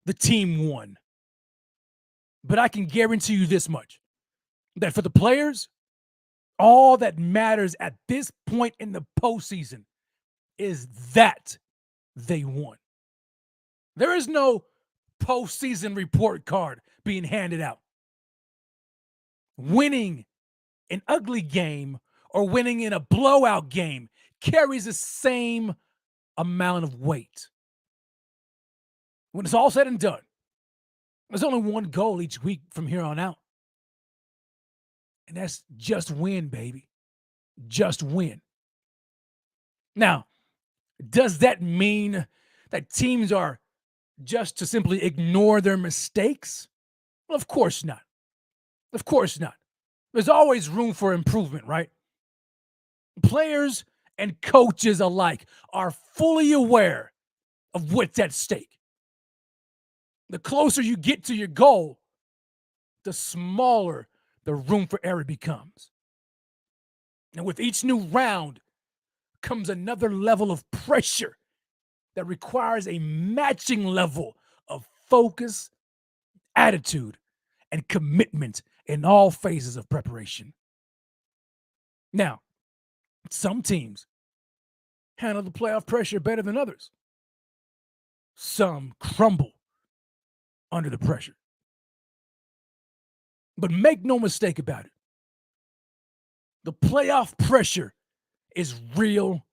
the team won. But I can guarantee you this much, that for the players, all that matters at this point in the postseason is that they won. There is no postseason report card being handed out. Winning an ugly game or winning in a blowout game carries the same amount of weight. When it's all said and done, there's only one goal each week from here on out. And that's just win, baby. Just win. Now, does that mean that teams are just to simply ignore their mistakes? Well, of course not. Of course not. There's always room for improvement, right? Players and coaches alike are fully aware of what's at stake. The closer you get to your goal, the smaller the room for error becomes. And with each new round comes another level of pressure that requires a matching level of focus, attitude, and commitment in all phases of preparation. Now, some teams handle the playoff pressure better than others. Some crumble under the pressure. But make no mistake about it. The playoff pressure is real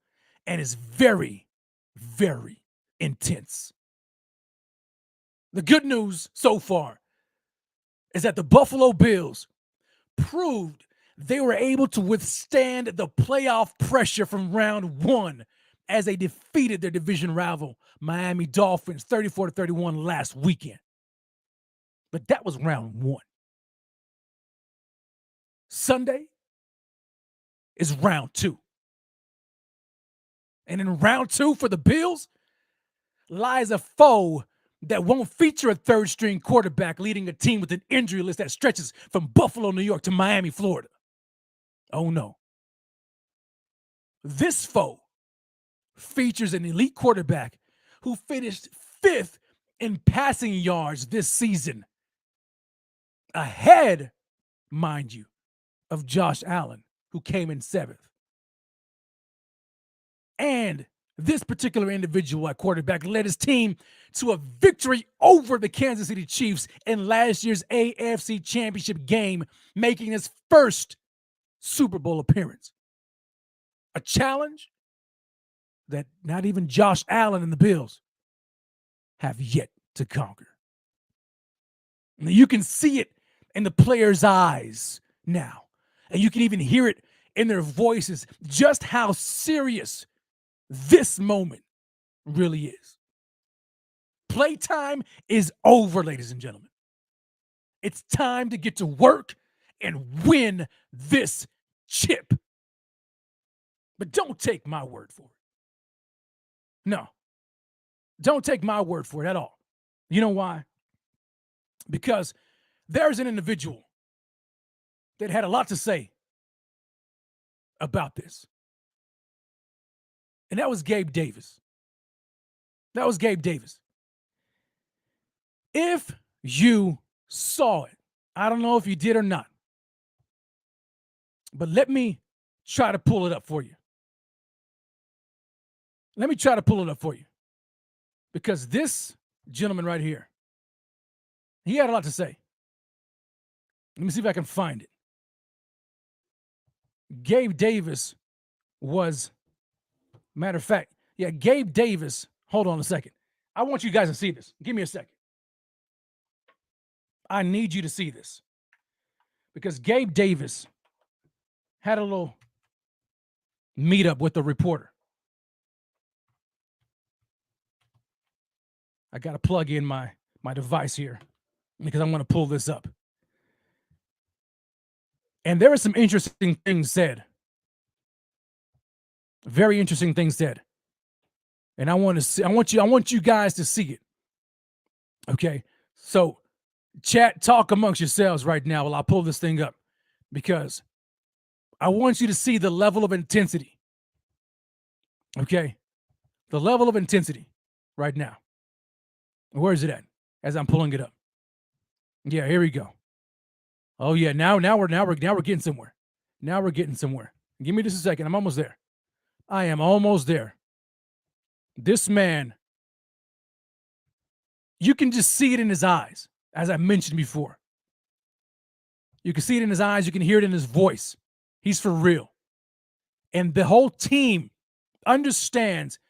and is very, very intense. The good news so far is that the Buffalo Bills proved they were able to withstand the playoff pressure from round 1 as they defeated their division rival, Miami Dolphins, 34-31 last weekend. But that was round 1. Sunday is round 2. And in round 2 for the Bills lies a foe that won't feature a third-string quarterback leading a team with an injury list that stretches from Buffalo, New York to Miami, Florida. Oh, no. This foe features an elite quarterback who finished 5th in passing yards this season, ahead, mind you, of Josh Allen, who came in 7th. And this particular individual at quarterback led his team to a victory over the Kansas City Chiefs in last year's AFC Championship game, making his first Super Bowl appearance. A challenge that not even Josh Allen and the Bills have yet to conquer. Now, you can see it in the players' eyes now, and you can even hear it in their voices, just how serious this moment really is. Playtime is over, ladies and gentlemen. It's time to get to work and win this chip. But don't take my word for it. No. Don't take my word for it at all. You know why? Because there's an individual that had a lot to say about this. And that was Gabe Davis. That was Gabe Davis. If you saw it, I don't know if you did or not, but let me try to pull it up for you. Let me try to pull it up for you. Because this gentleman right here, he had a lot to say. Let me see if I can find it. Gabe Davis was, matter of fact, yeah, Gabe Davis, hold on a second. I want you guys to see this. Give me a second. I need you to see this. Because Gabe Davis had a little meetup with the reporter. I got to plug in my device here because I want to pull this up. And there are some interesting things said. Very interesting things said. And I want you guys to see it. Okay? So chat, talk amongst yourselves right now while I pull this thing up, because I want you to see the level of intensity. Okay? The level of intensity right now. Where is it at? As I'm pulling it up. Yeah, here we go. Oh yeah, now we're getting somewhere. Now we're getting somewhere. Give me just a second. I'm almost there. I am almost there. This man, you can just see it in his eyes, as I mentioned before. You can see it in his eyes. You can hear it in his voice. He's for real. And the whole team understands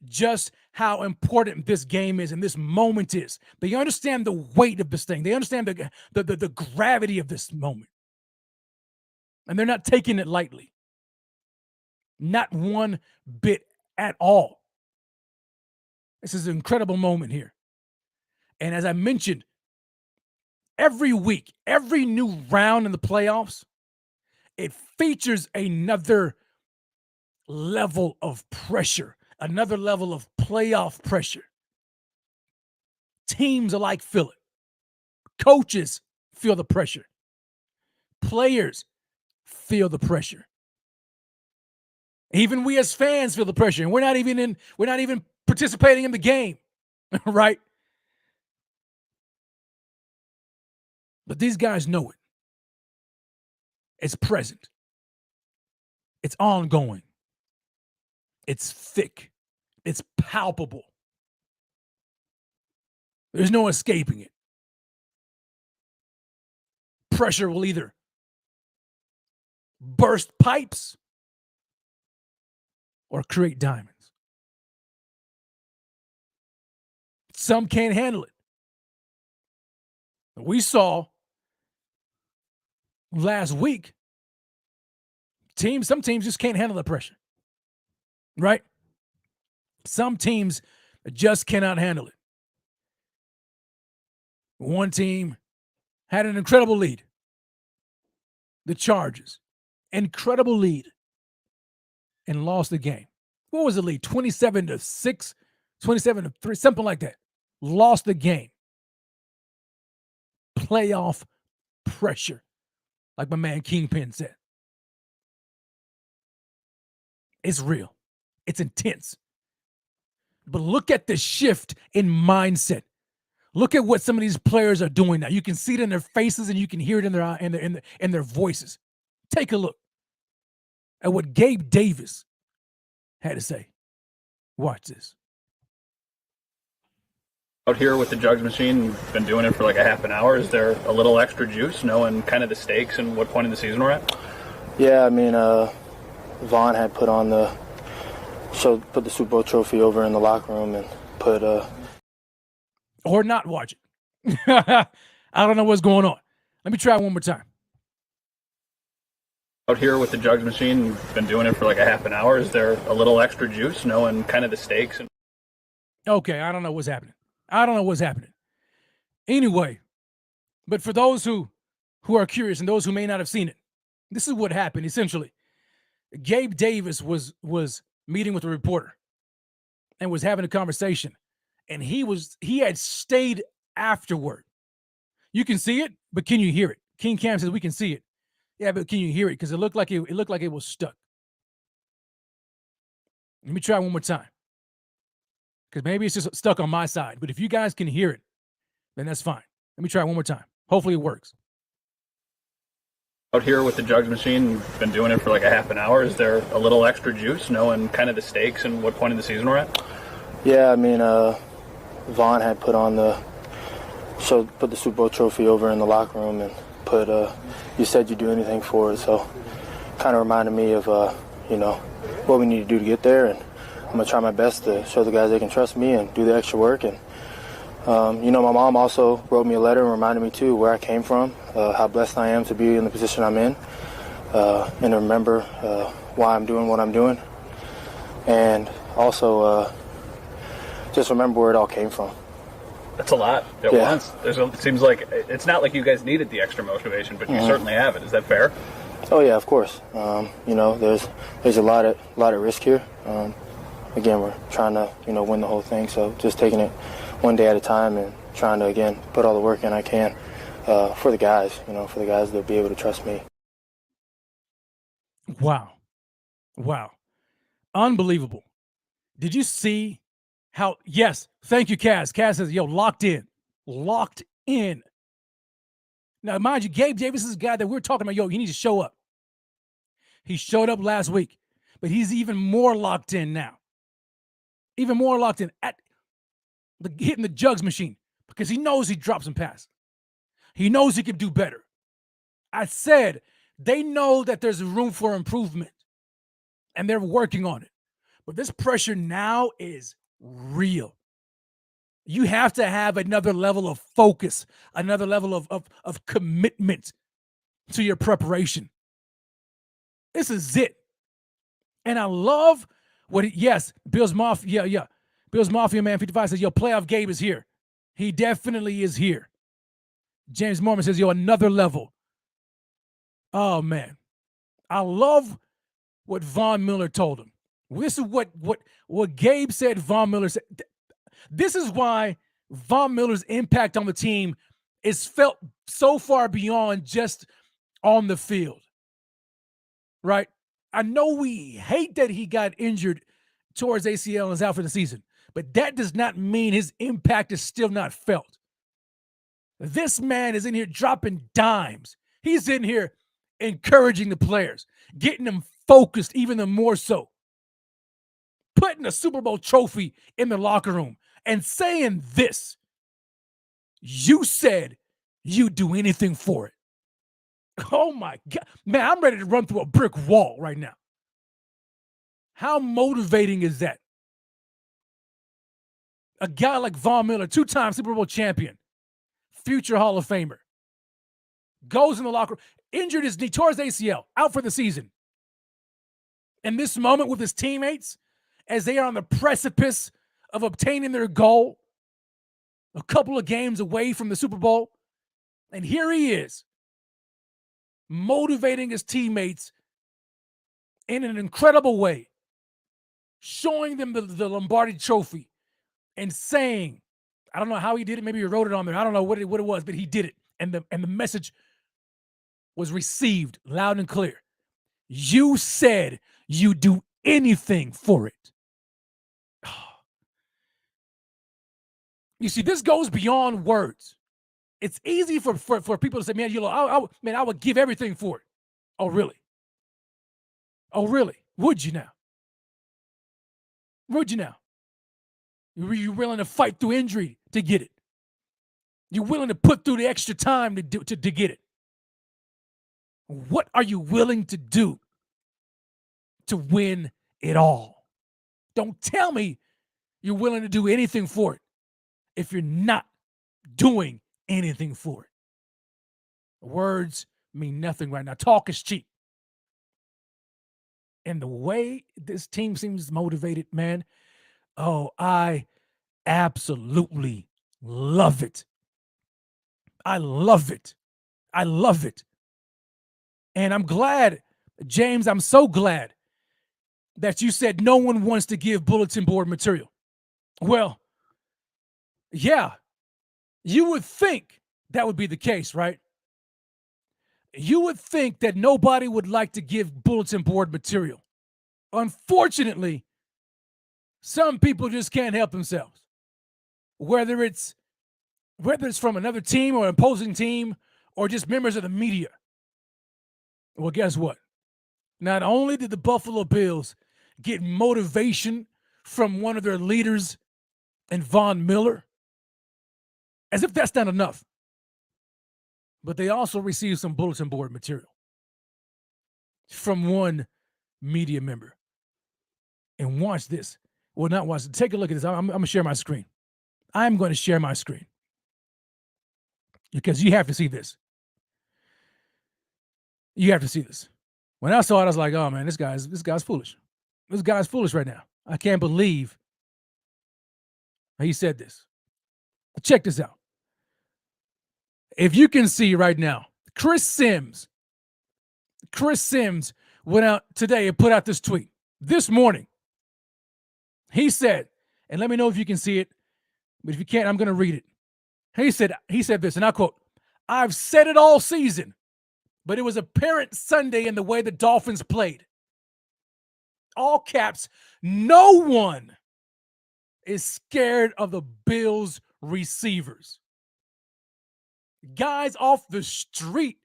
just how important this game is and this moment is. They understand the weight of this thing. They understand the gravity of this moment. And they're not taking it lightly. Not one bit at all. This is an incredible moment here. And as I mentioned, every week, every new round in the playoffs, it features another level of pressure. Another level of playoff pressure. Teams alike feel it. Coaches feel the pressure. Players feel the pressure. Even we as fans feel the pressure, and we're not even participating in the game, right? But these guys know it. It's present. It's ongoing. It's thick. It's palpable. There's no escaping it. Pressure will either burst pipes or create diamonds. Some can't handle it. We saw last week, some teams just can't handle the pressure. Right? Some teams just cannot handle it. One team had an incredible lead. The Chargers. Incredible lead. And lost the game. What was the lead? 27-6, 27-3, something like that. Lost the game. Playoff pressure, like my man Kingpin said. It's real. It's intense. But look at the shift in mindset. Look at what some of these players are doing now. You can see it in their faces and you can hear it in their in their voices. Take a look at what Gabe Davis had to say. Watch this. Out here with the jugs machine, you've been doing it for like a half an hour. Is there a little extra juice knowing kind of the stakes and what point in the season we're at? Yeah, I mean, Vaughn had put the Super Bowl trophy over in the locker room and put or not watch it. I don't know what's going on. Let me try one more time. Out here with the jugs machine, you've been doing it for like a half an hour. Is there a little extra juice knowing kind of the stakes? Okay, I don't know what's happening. I don't know what's happening. Anyway, but for those who are curious and those who may not have seen it, this is what happened essentially. Gabe Davis was meeting with a reporter and was having a conversation, and he had stayed afterward. You can see it, but can you hear it? King Cam says we can see it. Yeah, but can you hear it? Because it looked like it was stuck. Let me try one more time. Because maybe it's just stuck on my side. But if you guys can hear it, then that's fine. Let me try one more time. Hopefully it works. Out here with the jugs machine, you've been doing it for like a half an hour. Is there a little extra juice knowing kind of the stakes and what point in the season we're at? Yeah, I mean, Vaughn had put the Super Bowl trophy over in the locker room and put, you said you'd do anything for it. So kind of reminded me of, what we need to do to get there. And I'm going to try my best to show the guys they can trust me and do the extra work. And, my mom also wrote me a letter and reminded me, too, where I came from, how blessed I am to be in the position I'm in, and to remember why I'm doing what I'm doing. And also just remember where it all came from. That's a lot at once. It seems like it's not like you guys needed the extra motivation, but you certainly have it. Is that fair? Oh yeah, of course. There's a lot of risk here. Again, we're trying to win the whole thing, so just taking it one day at a time and trying to again put all the work in I can for the guys. For the guys to be able to trust me. Wow, unbelievable. Did you see how? Yes, thank you, Kaz. Kaz says, "Yo, locked in." Now, mind you, Gabe Davis is a guy that we're talking about. Yo, he needs to show up. He showed up last week, but he's even more locked in now. Even more locked in at hitting the jugs machine because he knows he drops some passes. He knows he can do better. I said they know that there's room for improvement, and they're working on it. But this pressure now is real. You have to have another level of focus, another level of commitment to your preparation. This is it. And I love Bills Mafia, Bills Mafia Man 55 says, yo, playoff Gabe is here. He definitely is here. James Mormon says, yo, another level. Oh, man. I love what Von Miller told him. This is what Gabe said Von Miller said. This is why Von Miller's impact on the team is felt so far beyond just on the field, right? I know we hate that he got injured towards ACL and is out for the season, but that does not mean his impact is still not felt. This man is in here dropping dimes. He's in here encouraging the players, getting them focused even more so, putting a Super Bowl trophy in the locker room and saying this: you said you'd do anything for it. Oh my God. Man, I'm ready to run through a brick wall right now. How motivating is that? A guy like Von Miller, two-time Super Bowl champion, future Hall of Famer, goes in the locker room, injured his knee, tore his ACL, out for the season. In this moment with his teammates, as they are on the precipice of obtaining their goal, a couple of games away from the Super Bowl, and here he is, motivating his teammates in an incredible way, showing them the Lombardi trophy and saying, I don't know how he did it. Maybe he wrote it on there. I don't know what it was, but he did it. And the message was received loud and clear. You said you'd do anything for it. You see, this goes beyond words. It's easy for people to say, man, I would give everything for it. Oh, really? Oh, really? Would you now? Would you now? Were you willing to fight through injury to get it? You're willing to put through the extra time to get it? What are you willing to do to win it all? Don't tell me you're willing to do anything for it if you're not doing anything for it. Words mean nothing right now. Talk is cheap. And the way this team seems motivated, man, oh, I absolutely Love it. I love it. I love it. And I'm glad, James, I'm so glad that you said no one wants to give bulletin board material. Well, yeah, you would think that would be the case, right? You would think that nobody would like to give bulletin board material. Unfortunately, some people just can't help themselves. Whether it's from another team or an opposing team or just members of the media. Well, guess what? Not only did the Buffalo Bills get motivation from one of their leaders in Von Miller, as if that's not enough, but they also received some bulletin board material from one media member. And watch this. Well, not watch. Take a look at this. I'm going to share my screen. I'm going to share my screen because you have to see this. You have to see this. When I saw it, I was like, "Oh man, this guy's foolish. This guy's foolish right now. I can't believe he said this." Check this out. If you can see right now, Chris Sims went out today and put out this tweet this morning. He said, and let me know if you can see it, but if you can't, I'm going to read it. He said this, and I quote, "I've said it all season, but it was apparent Sunday in the way the Dolphins played. All caps, no one is scared of the Bills receivers. Guys off the street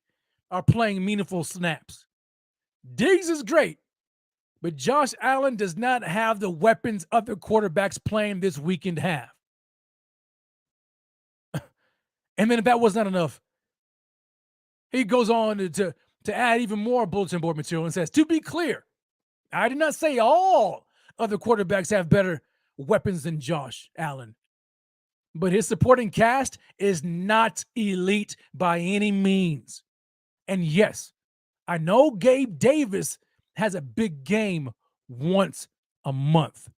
are playing meaningful snaps. Diggs is great, but Josh Allen does not have the weapons other quarterbacks playing this weekend have." And then if that was not enough, he goes on to add even more bulletin board material and says, "To be clear, I did not say all other quarterbacks have better weapons than Josh Allen, but his supporting cast is not elite by any means. And yes, I know Gabe Davis has a big game once a month."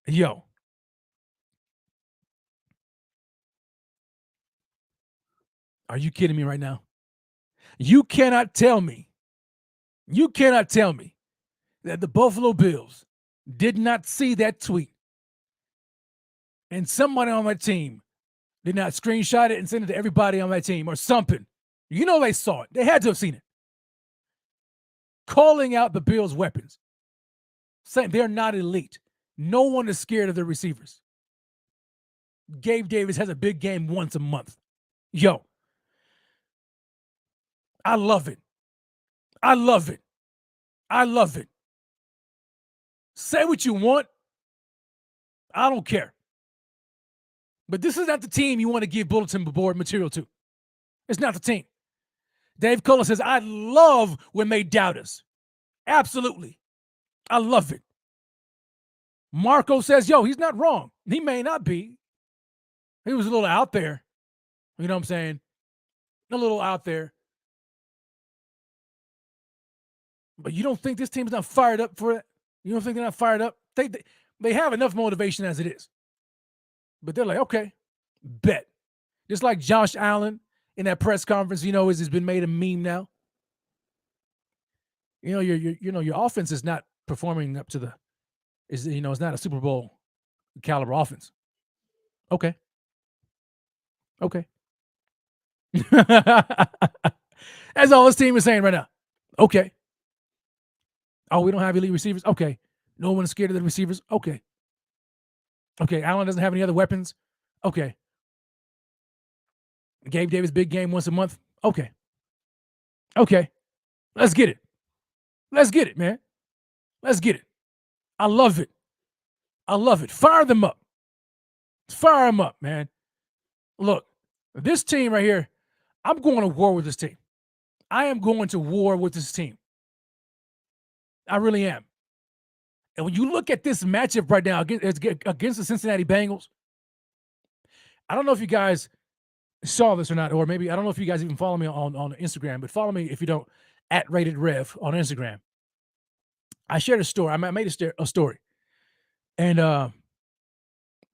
Yo. Are you kidding me right now? You cannot tell me that the Buffalo Bills did not see that tweet and somebody on my team did not screenshot it and send it to everybody on my team or something. You know they saw it. They had to have seen it. Calling out the Bills' weapons, saying they're not elite. No one is scared of their receivers. Gabe Davis has a big game once a month. Yo, I love it. I love it. I love it. Say what you want. I don't care. But this is not the team you want to give bulletin board material to. It's not the team. Dave Cullen says, "I love when they doubt us." Absolutely. I love it. Marco says, "Yo, he's not wrong. He may not be. He was a little out there." You know what I'm saying? A little out there. But you don't think this team's not fired up for it? You don't think they're not fired up? They have enough motivation as it is. But they're like, okay, bet. Just like Josh Allen in that press conference, has been made a meme now. Your offense is not performing up to it's not a Super Bowl caliber offense. Okay. That's all this team is saying right now. Okay. Oh, we don't have elite receivers? Okay. No one is scared of the receivers? Okay. Allen doesn't have any other weapons? Okay. Gabe Davis, big game once a month? Okay. Let's get it. Let's get it, man. Let's get it. I love it. Fire them up. Fire them up, man. Look, this team right here, I'm going to war with this team. I am going to war with this team. I really am. And when you look at this matchup right now against the Cincinnati Bengals, I don't know if you guys saw this or not, or maybe I don't know if you guys even follow me on Instagram, but follow me if you don't, @RatedRev on Instagram. I shared a story. I made a story And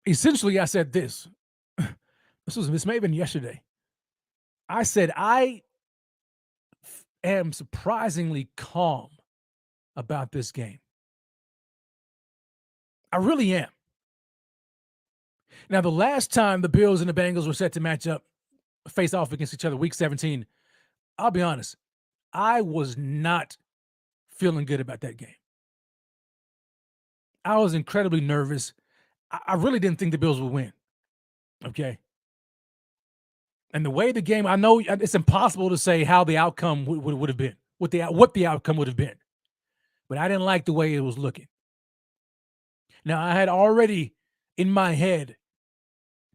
essentially, I said this. This may have been yesterday. I said I am surprisingly calm about this game. I really am. Now, the last time the Bills and the Bengals were set to match up, face off against each other, Week 17, I'll be honest, I was not feeling good about that game. I was incredibly nervous. I really didn't think the Bills would win. Okay. And the way the game, I know it's impossible to say how the outcome would have been, what the outcome would have been. But I didn't like the way it was looking. Now, I had already in my head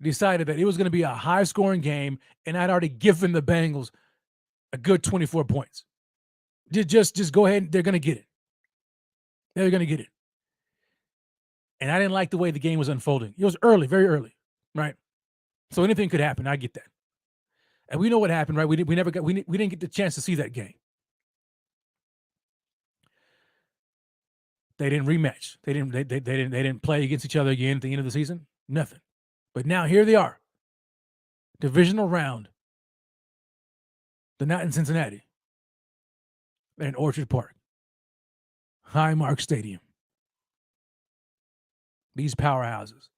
decided that it was going to be a high-scoring game, and I'd already given the Bengals a good 24 points. Just go ahead. They're going to get it. They're going to get it. And I didn't like the way the game was unfolding. It was early, very early, right? So anything could happen. I get that. And we know what happened, right? We didn't get the chance to see that game. They didn't rematch. They didn't play against each other again at the end of the season. Nothing. But now here they are. Divisional round. They're not in Cincinnati. They're in Orchard Park. Highmark Stadium. These powerhouses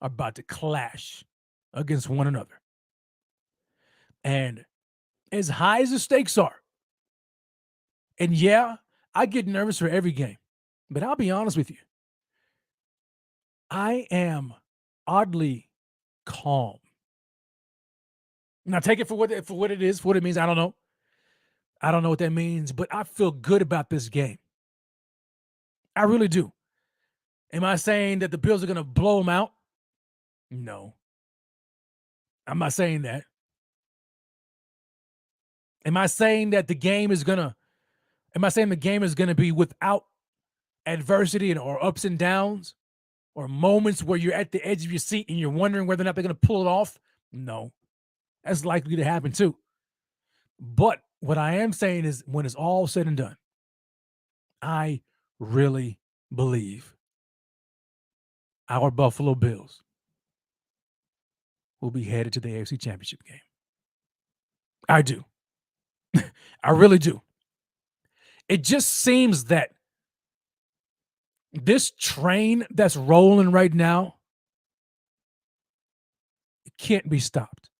are about to clash against one another. And as high as the stakes are, and yeah, I get nervous for every game, but I'll be honest with you. I am oddly calm. Now take it for what it is, for what it means. I don't know. I don't know what that means, but I feel good about this game. I really do. Am I saying that the Bills are going to blow them out? No. I'm not saying that. Am I saying that the game is going to be without adversity or ups and downs or moments where you're at the edge of your seat and you're wondering whether or not they're going to pull it off? No. That's likely to happen too. But what I am saying is when it's all said and done, I really believe our Buffalo Bills will be headed to the AFC Championship game. I do. I really do. It just seems that this train that's rolling right now, it can't be stopped.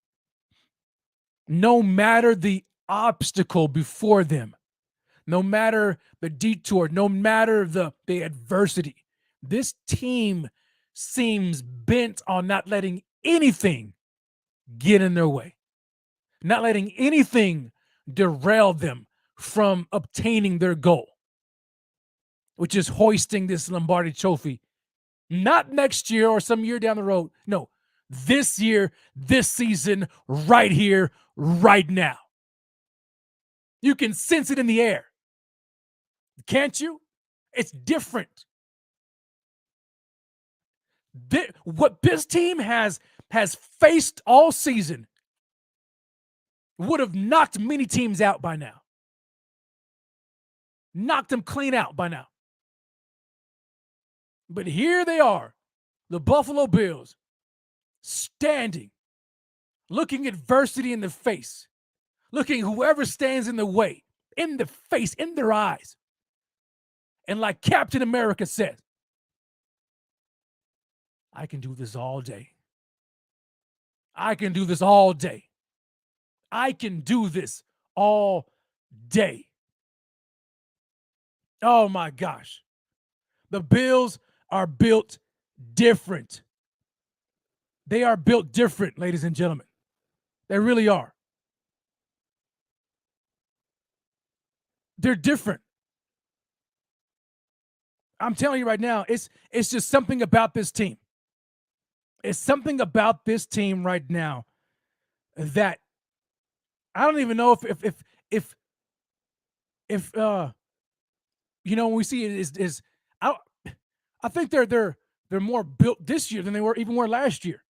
No matter the obstacle before them, no matter the detour, no matter the adversity, this team seems bent on not letting anything get in their way, not letting anything derail them from obtaining their goal, which is hoisting this Lombardi trophy, not next year or some year down the road. No, this year, this season, right here, right now. You can sense it in the air. Can't you? It's different. What this team has faced all season would have knocked many teams out by now. Knocked them clean out by now. But here they are, the Buffalo Bills, standing, looking adversity in the face, looking whoever stands in the way, in the face, in their eyes. And like Captain America said, I can do this all day. I can do this all day. I can do this all day. Oh my gosh. The Bills are built different. They are built different, ladies and gentlemen. They really are. They're different. I'm telling you right now, it's just something about this team. It's something about this team right now that I don't even know if when we see it is I think they're more built this year than they were last year.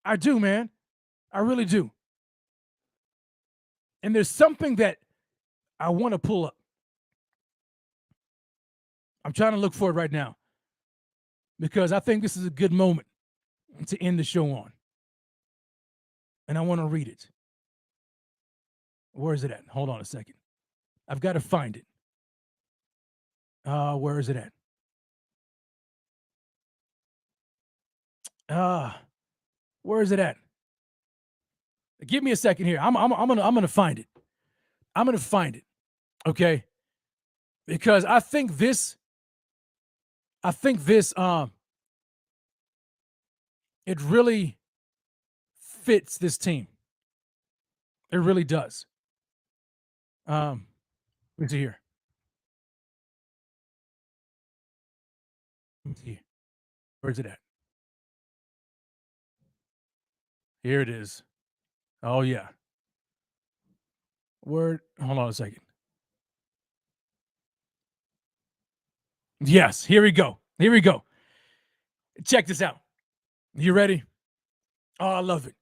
I do, man. I really do. And there's something that I want to pull up. I'm trying to look for it right now. because I think this is a good moment to end the show on. And I want to read it. Where is it at? Hold on a second. I've got to find it. Where is it at? Where is it at? Give me a second here. I'm gonna find it. I'm gonna find it. Okay. Because I think this it really fits this team. It really does. Let me see here. Let me see. Where's it at? Here it is. Oh yeah. Hold on a second. Yes, here we go. Here we go. Check this out. You ready? Oh, I love it.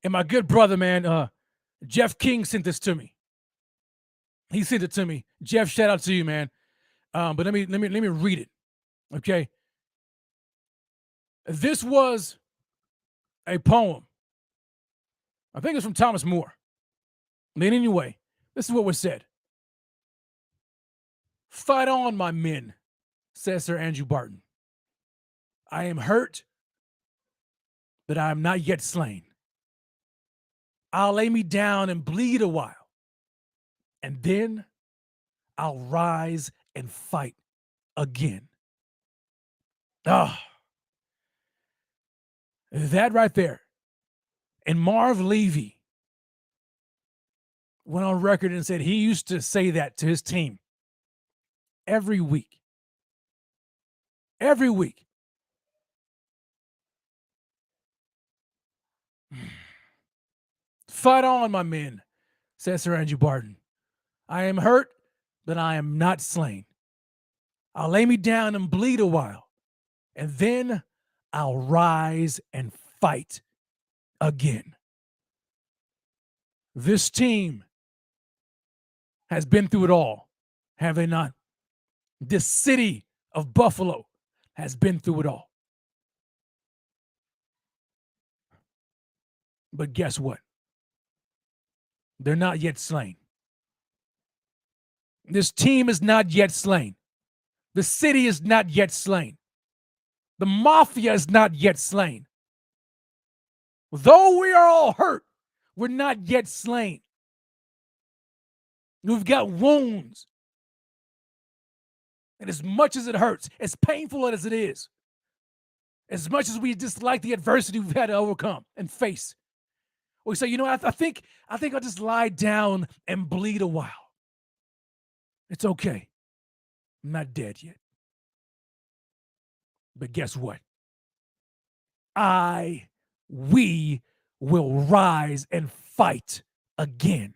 And my good brother, man, Jeff King sent this to me. He sent it to me. Jeff, shout out to you, man. But let me read it. Okay. This was a poem. I think it's from Thomas More. But anyway, this is what was said. Fight on, my men, says Sir Andrew Barton. I am hurt, but I am not yet slain. I'll lay me down and bleed a while, and then I'll rise and fight again. That right there. And Marv Levy went on record and said he used to say that to his team every week. Every week. Fight on, my men, says Sir Andrew Barton. I am hurt, but I am not slain. I'll lay me down and bleed a while, and then I'll rise and fight again. This team has been through it all, have they not? This city of Buffalo has been through it all. But guess what? They're not yet slain. This team is not yet slain. The city is not yet slain. The mafia is not yet slain. Though we are all hurt, we're not yet slain. We've got wounds. And as much as it hurts, as painful as it is, as much as we dislike the adversity we've had to overcome and face, we say, you know, I think I'll just lie down and bleed a while. It's okay. I'm not dead yet. But guess what? We will rise and fight again.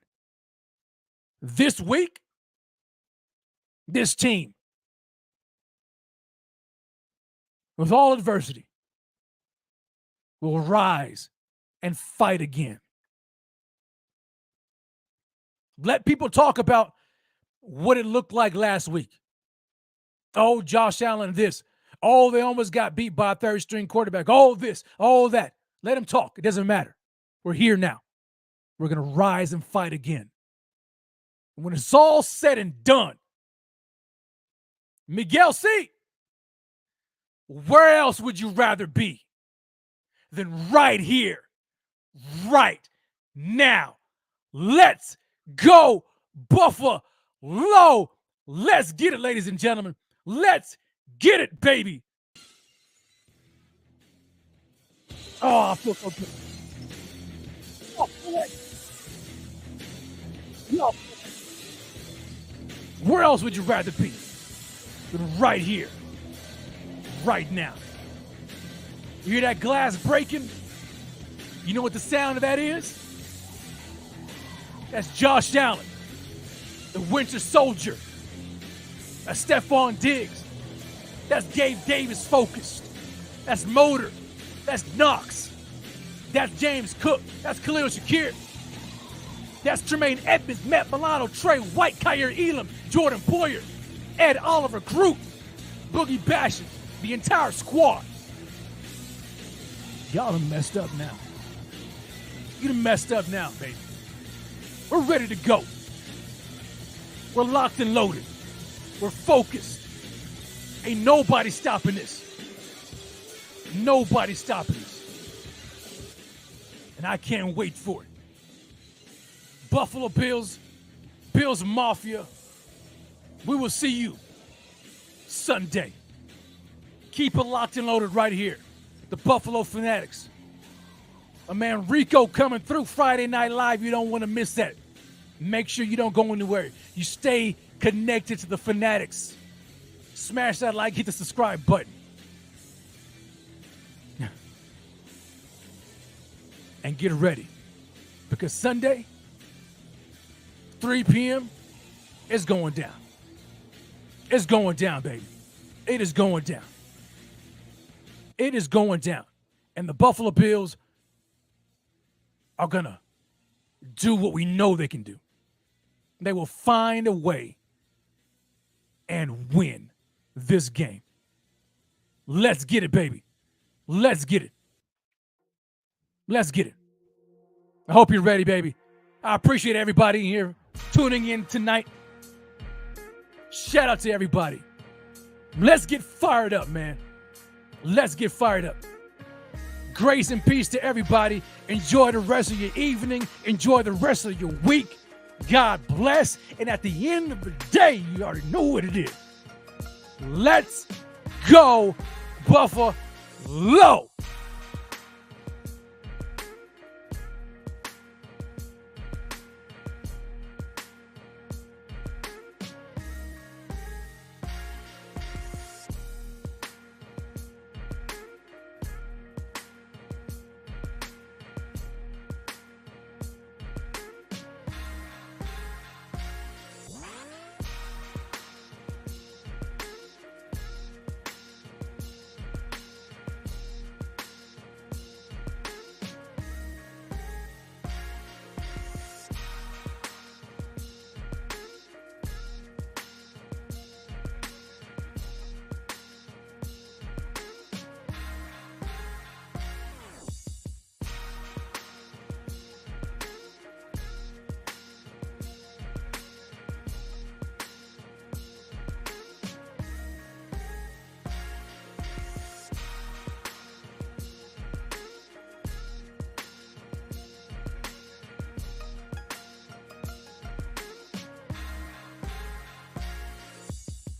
This week, this team, with all adversity, will rise and fight again. Let people talk about what it looked like last week. Oh, Josh Allen, this. Oh, they almost got beat by a third-string quarterback. Oh, this, oh, that. Let them talk. It doesn't matter. We're here now. We're going to rise and fight again. And when it's all said and done, Miguel C., where else would you rather be than right here, right now? Let's go, Buffalo. Let's get it, ladies and gentlemen. Let's get it, baby. Oh, I feel so good. Oh, no. Where else would you rather be than right here, right now? You hear that glass breaking? You know what the sound of that is? That's Josh Allen, the Winter Soldier. That's Stephon Diggs. That's Gabe Davis focused. That's Motor. That's Knox. That's James Cook. That's Khalil Shakir. That's Tremaine Edmonds, Matt Milano, Trey White, Kyer Elam, Jordan Poyer, Ed Oliver, Groot, Boogie Basham, the entire squad. Y'all done messed up now. You done messed up now, baby. We're ready to go. We're locked and loaded. We're focused. Ain't nobody stopping this. Nobody stopping this. And I can't wait for it. Buffalo Bills, Bills Mafia, we will see you Sunday. Keep it locked and loaded right here. The Buffalo Fanatics. My man Rico coming through Friday Night Live. You don't want to miss that. Make sure you don't go anywhere. You stay connected to the Fanatics. Smash that like, hit the subscribe button. And get ready. Because Sunday, 3 p.m., it's going down. It's going down, baby. It is going down. It is going down. And the Buffalo Bills are going to do what we know they can do. They will find a way and win this game. Let's get it, baby. Let's get it. Let's get it. I hope you're ready, baby. I appreciate everybody here tuning in tonight. Shout out to everybody. Let's get fired up, man. Let's get fired up. Grace and peace to everybody. Enjoy the rest of your evening. Enjoy the rest of your week. God bless. And at the end of the day, you already know what it is. Let's go Buffalo.